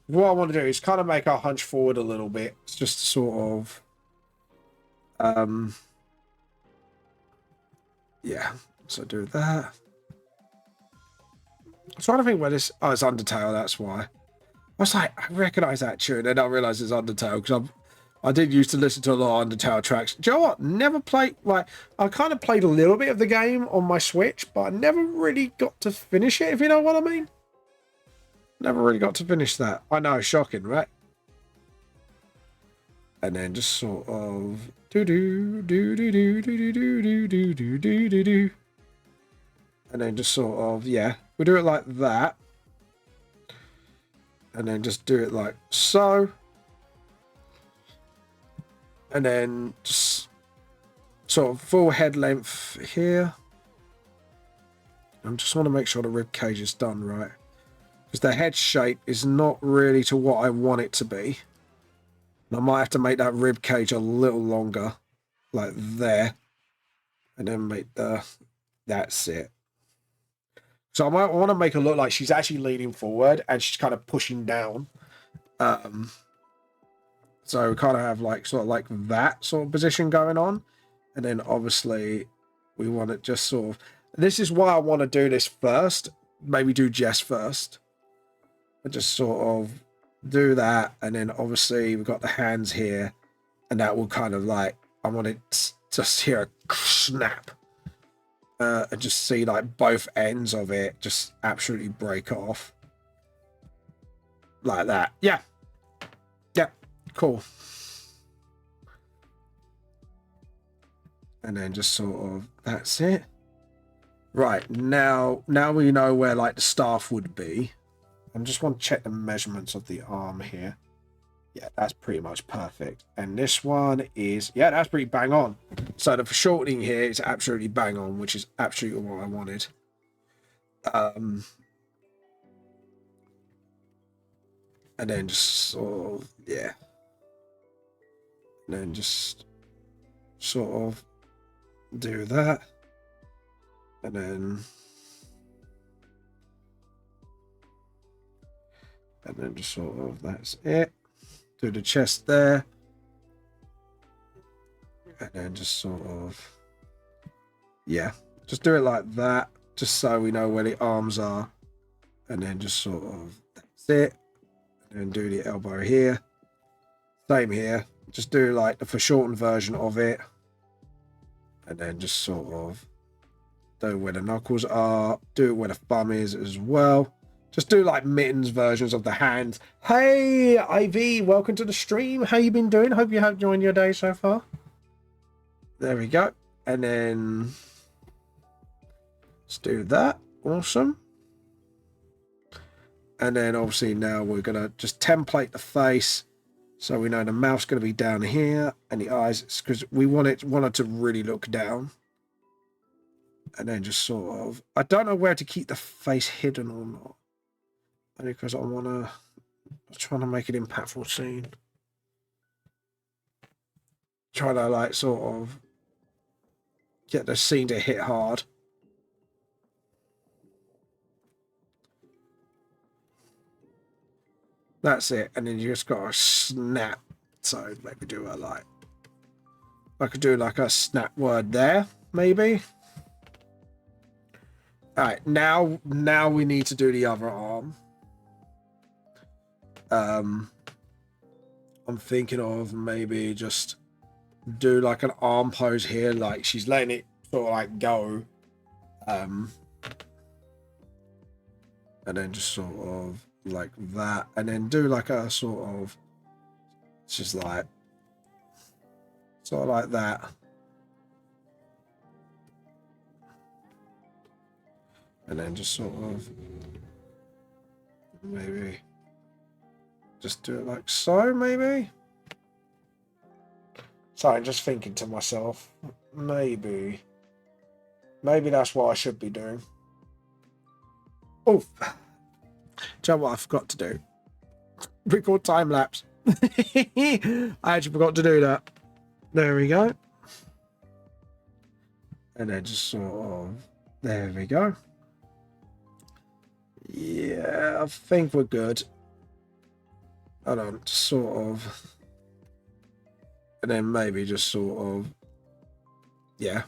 What I want to do is kind of make our hunch forward a little bit. It's just sort of, yeah. So do that. I'm trying to think where this... Oh, it's Undertale, that's why. I was like, I recognise that tune, and then I realised it's Undertale, because I did used to listen to a lot of Undertale tracks. Do you know what? Never played... Like, I kind of played a little bit of the game on my Switch, but I never really got to finish it, if you know what I mean. Never really got to finish that. I know, shocking, right? And then just sort of... do-do-do-do-do-do-do-do-do-do-do-do-do. And then just sort of, yeah. We do it like that. And then just do it like so. And then just sort of full head length here. I just want to make sure the rib cage is done right. Because the head shape is not really to what I want it to be. And I might have to make that rib cage a little longer. Like there. And then make the... That's it. So I want to make her look like she's actually leaning forward and she's kind of pushing down. So So we kind of have like sort of like that sort of position going on. And then obviously we want to just sort of, this is why I want to do this first. Maybe do Jess first. And just sort of do that. And then obviously we've got the hands here. And that will kind of like, I want it just hear a snap. And just see like both ends of it just absolutely break off. Like that. Yeah. Yeah. Cool. And then just sort of, that's it. Right, now we know where like the staff would be. I just want to check the measurements of the arm here. Yeah, that's pretty much perfect. And this one is, yeah, that's pretty bang on. So the shortening here is absolutely bang on, which is absolutely what I wanted. And then just sort of, yeah. And then just sort of do that. And then just sort of, that's it. Do the chest there. And then just sort of, yeah, just do it like that, just so we know where the arms are. And then just sort of, that's it. And then do the elbow here. Same here. Just do like the foreshortened version of it. And then just sort of do where the knuckles are. Do it where the thumb is as well. Just do like mittens versions of the hands. Hey, Ivy, welcome to the stream. How you been doing? Hope you have enjoyed your day so far. There we go. And then let's do that. Awesome. And then obviously now we're going to just template the face. So we know the mouth's going to be down here and the eyes, because we want it to really look down. And then just sort of, I don't know where to keep the face hidden or not. Only because I'm trying to make an impactful scene. Trying to like sort of get the scene to hit hard. That's it. And then you just got to snap. So maybe do a like, I could do like a snap word there, maybe. All right, now we need to do the other arm. I'm thinking of maybe just do like an arm pose here, like she's letting it sort of like go. And then just sort of like that. And then do like a sort of, it's just like, sort of like that. And then just sort of, maybe just do it like so, maybe. Sorry, just thinking to myself, maybe that's what I should be doing. Oh, do you know what I forgot to do? Record time lapse. I actually forgot to do that. There we go. And then just sort of, there we go. Yeah, I think we're good. Hold on, sort of. And then maybe just sort of, yeah.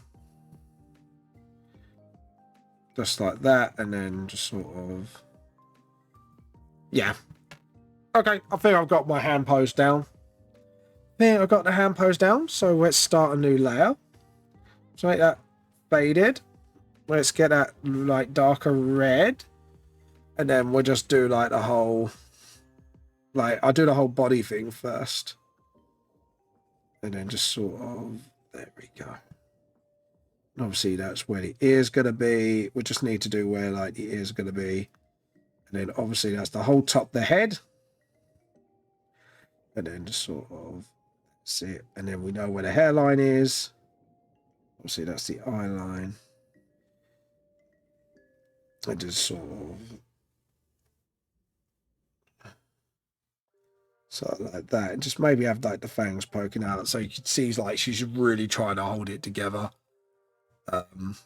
Just like that, and then just sort of, yeah. Okay, I think I've got my hand pose down. I've got the hand pose down, so let's start a new layer. Let's make that faded. Let's get that like darker red. And then we'll just do like the whole, like I'll do the whole body thing first. And then just sort of, there we go. And obviously that's where the ear's going to be. We just need to do where like the ear's going to be. And then obviously that's the whole top of the head. And then just sort of, that's it. And then we know where the hairline is. Obviously that's the eye line. And just sort of, so like that, and just maybe have like the fangs poking out, so you can see like she's really trying to hold it together. Because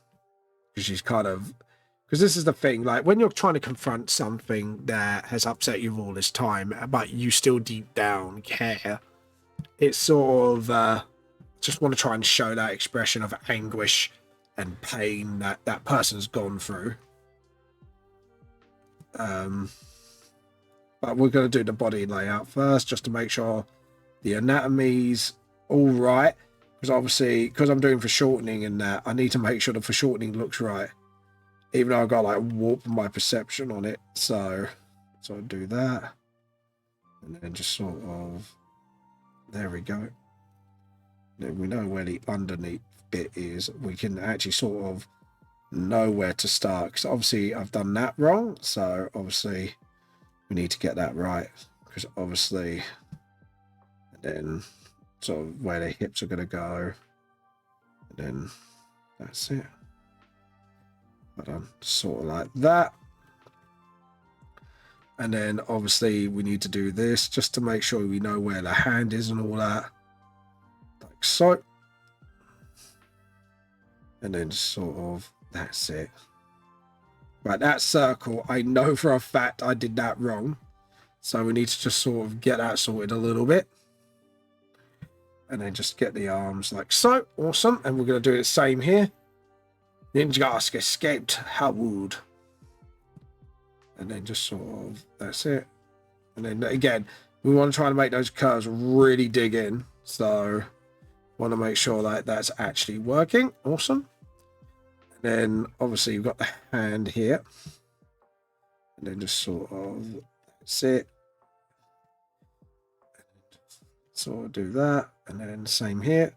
she's kind of, because this is the thing, like when you're trying to confront something that has upset you all this time, but you still deep down care, it's sort of just want to try and show that expression of anguish and pain that that person's gone through. But we're going to do the body layout first, just to make sure the anatomy's all right. Because obviously, because I'm doing foreshortening in that, I need to make sure the foreshortening looks right. Even though I've got like warp my perception on it. So I'll do that. And then just sort of, there we go. Then we know where the underneath bit is. We can actually sort of know where to start. Because obviously I've done that wrong. So obviously we need to get that right. Because obviously, and then sort of where the hips are going to go. And then that's it. Sort of like that. And then obviously we need to do this just to make sure we know where the hand is and all that. Like so. And then sort of, that's it. Right, that circle, I know for a fact I did that wrong. So we need to just sort of get that sorted a little bit. And then just get the arms like so. Awesome. And we're going to do the same here. Ninjask escaped Howard. And then just sort of, that's it. And then again, we want to try and make those curves really dig in. So want to make sure that that's actually working. Awesome. And then obviously you've got the hand here. And then just sort of, that's it. Sort of do that. And then same here.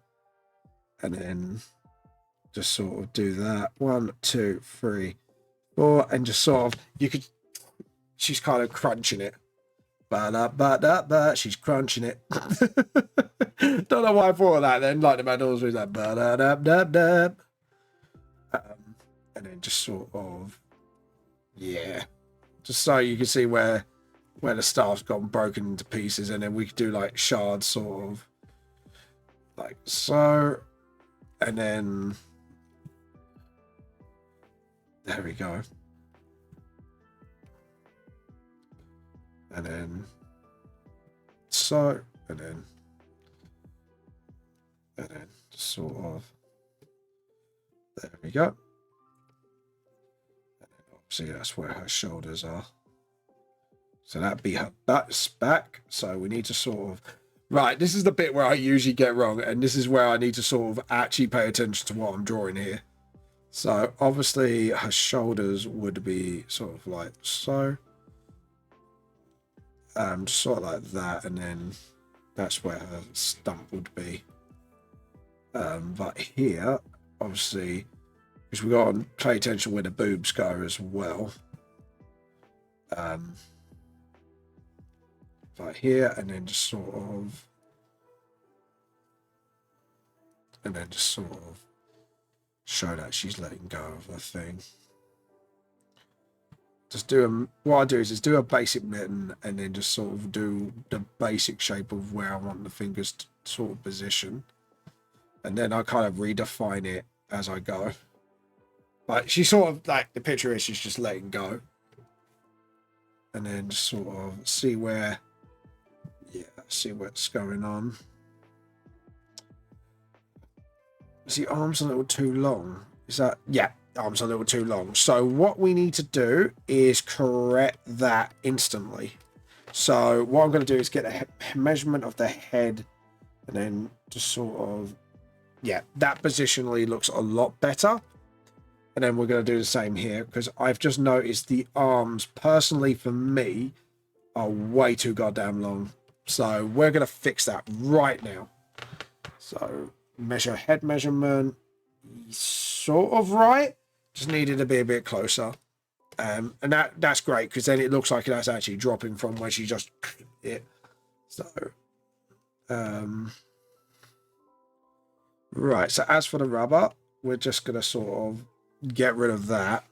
And then just sort of do that. 1, 2, 3, 4. And just sort of, you could, she's kind of crunching it. She's crunching it. Don't know why I thought of that then. Like the McDonald's was like and then just sort of, yeah, just so you can see where the staff's gotten broken into pieces, and then we could do like shards, sort of like so, and then there we go. And then so, and then sort of, there we go. And then obviously that's where her shoulders are. So that'd be her back. So we need to sort of, right, this is the bit where I usually get wrong, and this is where I need to sort of actually pay attention to what I'm drawing here. So obviously her shoulders would be sort of like so. Sort of like that, and then that's where her stump would be. But here, obviously, because we've got to pay attention where the boobs go as well. Right here, and then just sort of, show that she's letting go of her thing. Just do what I do is do a basic mitten, and then just sort of do the basic shape of where I want the fingers to sort of position, and then I kind of redefine it as I go. Like she sort of, like the picture is she's just letting go, and then just sort of see where, yeah, see what's going on. Is the arms a little too long? Is that, yeah, arms a little too long. So what we need to do is correct that instantly. So what I'm going to do is get a measurement of the head, and then just sort of, yeah, that positionally looks a lot better. And then we're going to do the same here, because I've just noticed the arms, personally for me, are way too goddamn long. So we're going to fix that right now. So measure head measurement, sort of right. Just needed to be a bit closer. And that's great, because then it looks like that's actually dropping from where she just it. So right, so as for the rubber, we're just gonna sort of get rid of that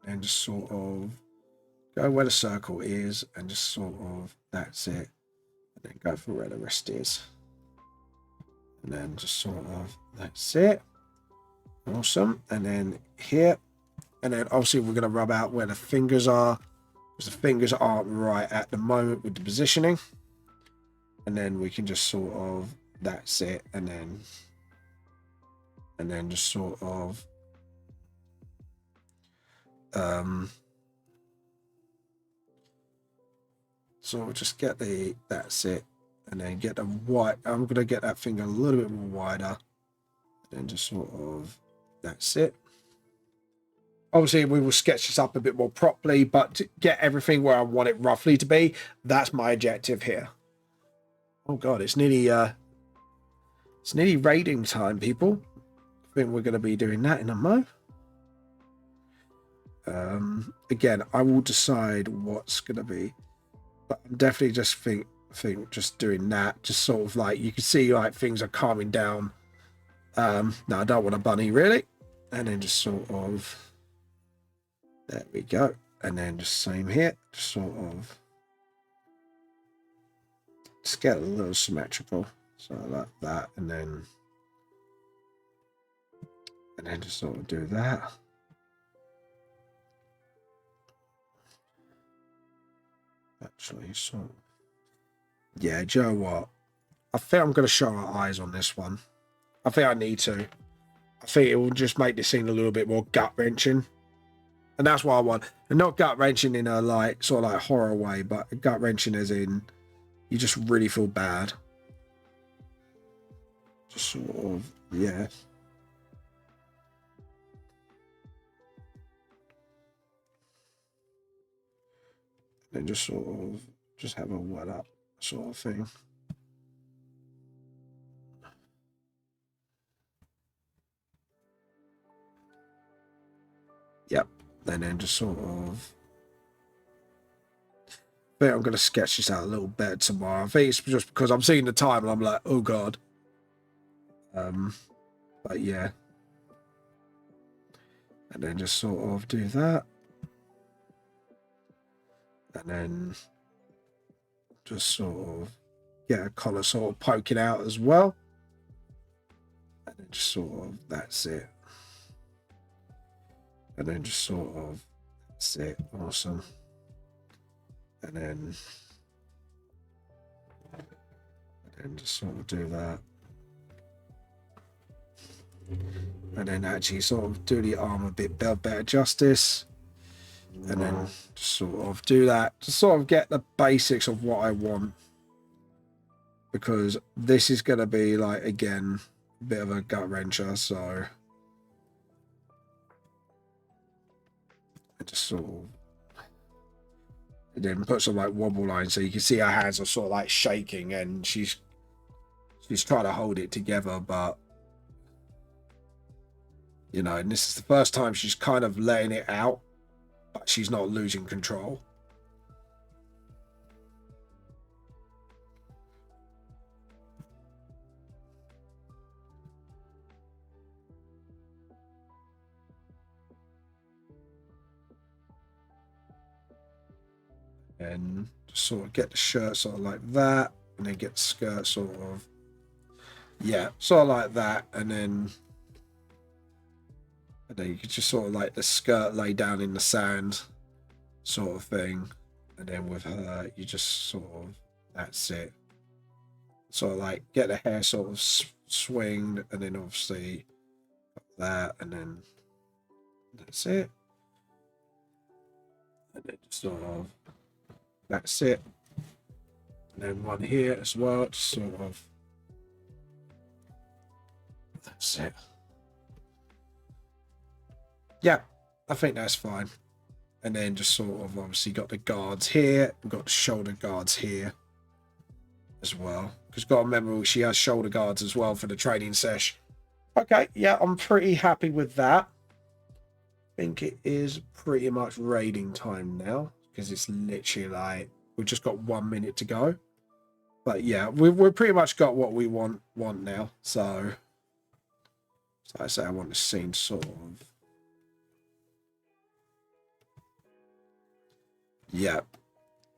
and just sort of go where the circle is, and just sort of, that's it, and then go for where the rest is, and then just sort of, that's it. Awesome. And then here, and then obviously we're going to rub out where the fingers are, because the fingers aren't right at the moment with the positioning. and then we can just sort of, that's it, and then just sort of so we'll just get that's it, and then get the white. I'm gonna get that finger a little bit more wider, and then just sort of, that's it. Obviously, we will sketch this up a bit more properly, but to get everything where I want it roughly to be, that's my objective here. Oh God, it's nearly raiding time, people. I think we're going to be doing that in a mo. Again, I will decide what's going to be, but I'm definitely just think just doing that, just sort of like you can see like things are calming down. No, I don't want a bunny really, and then just sort of. There we go. And then just same here, just sort of just get a little symmetrical. So like that, and then just sort of do that. Actually, so yeah, do you know what? I think I'm gonna show our eyes on this one. I think I need to. I think it will just make the scene a little bit more gut wrenching. And that's what I want. And not gut wrenching in a like sort of like horror way, but gut wrenching as in you just really feel bad. Just sort of, yeah. And just sort of just have a wet up sort of thing. Yep. And then just sort of I think I'm going to sketch this out a little better tomorrow. I think it's just because I'm seeing the time and I'm like, oh God. But yeah. And then just sort of do that. And then just sort of get a collar sort of poking out as well. And then just sort of, that's it. And then just sort of, that's it. Awesome. And then just sort of do that. And then actually sort of do the arm a bit better justice. And then just sort of do that. Just sort of get the basics of what I want. Because this is going to be like, again, a bit of a gut wrencher. So I just sort of and then put some like wobble lines so you can see her hands are sort of like shaking and she's trying to hold it together, but you know, and this is the first time she's kind of letting it out, but she's not losing control. And just sort of get the shirt sort of like that, and then get the skirt sort of, yeah, sort of like that, and then you could just sort of like the skirt lay down in the sand sort of thing, and then with her you just sort of, that's it, sort of like get the hair sort of swinged, and then obviously that, and then that's it, and then just sort of, that's it, and then one here as well, just sort of, that's it. Yeah, I think that's fine. And then just sort of obviously got the guards here, we've got the shoulder guards here as well, because got to remember she has shoulder guards as well for the training sesh. Okay, yeah, I'm pretty happy with that. I think it is pretty much raiding time now, because it's literally like we've just got 1 minute to go. But yeah, we've pretty much got what we want now. So I say I want the scene sort of, yeah,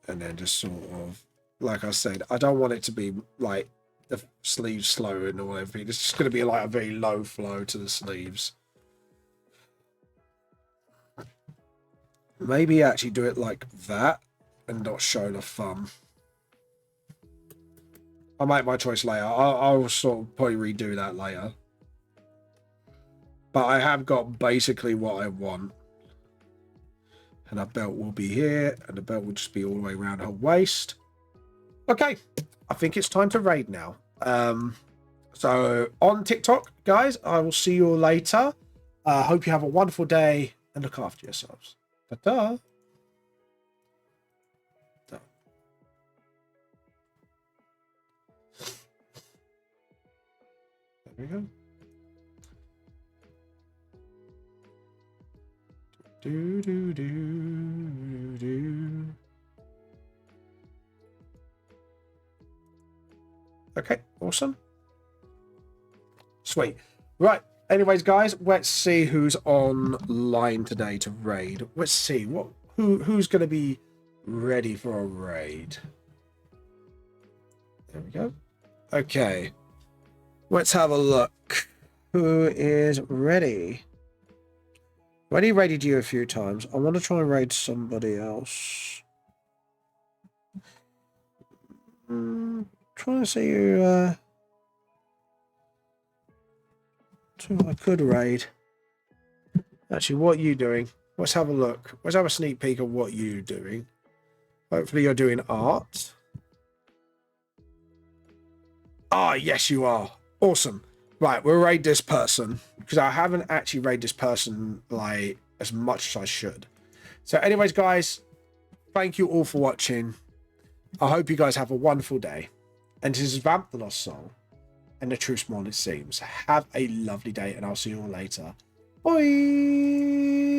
and then just sort of, like I said, I don't want it to be like the sleeves slow and all everything. It's just going to be like a very low flow to the sleeves. Maybe actually do it like that and not show the thumb. I'll make my choice later. I'll sort of probably redo that later. But I have got basically what I want. And our belt will be here, and the belt will just be all the way around her waist. Okay, I think it's time to raid now. So on TikTok, guys, I will see you all later. Hope you have a wonderful day and look after yourselves. Ta-ta. There we go. Do do do do. Okay, awesome. Sweet. Right. Anyways, guys, let's see who's online today to raid. Let's see who's going to be ready for a raid. There we go. Okay. Let's have a look. Who is ready? I've already raided you a few times. I want to try and raid somebody else. Trying to see who I could raid. Actually, what are you doing? Let's have a look. Let's have a sneak peek of what you're doing. Hopefully you're doing art. Ah, yes, you are. Awesome. Right, we'll raid this person. Because I haven't actually raided this person, like, as much as I should. So anyways, guys, thank you all for watching. I hope you guys have a wonderful day. And this is Vamp the Lost Soul. And the truth more it seems. Have a lovely day, and I'll see you all later. Bye!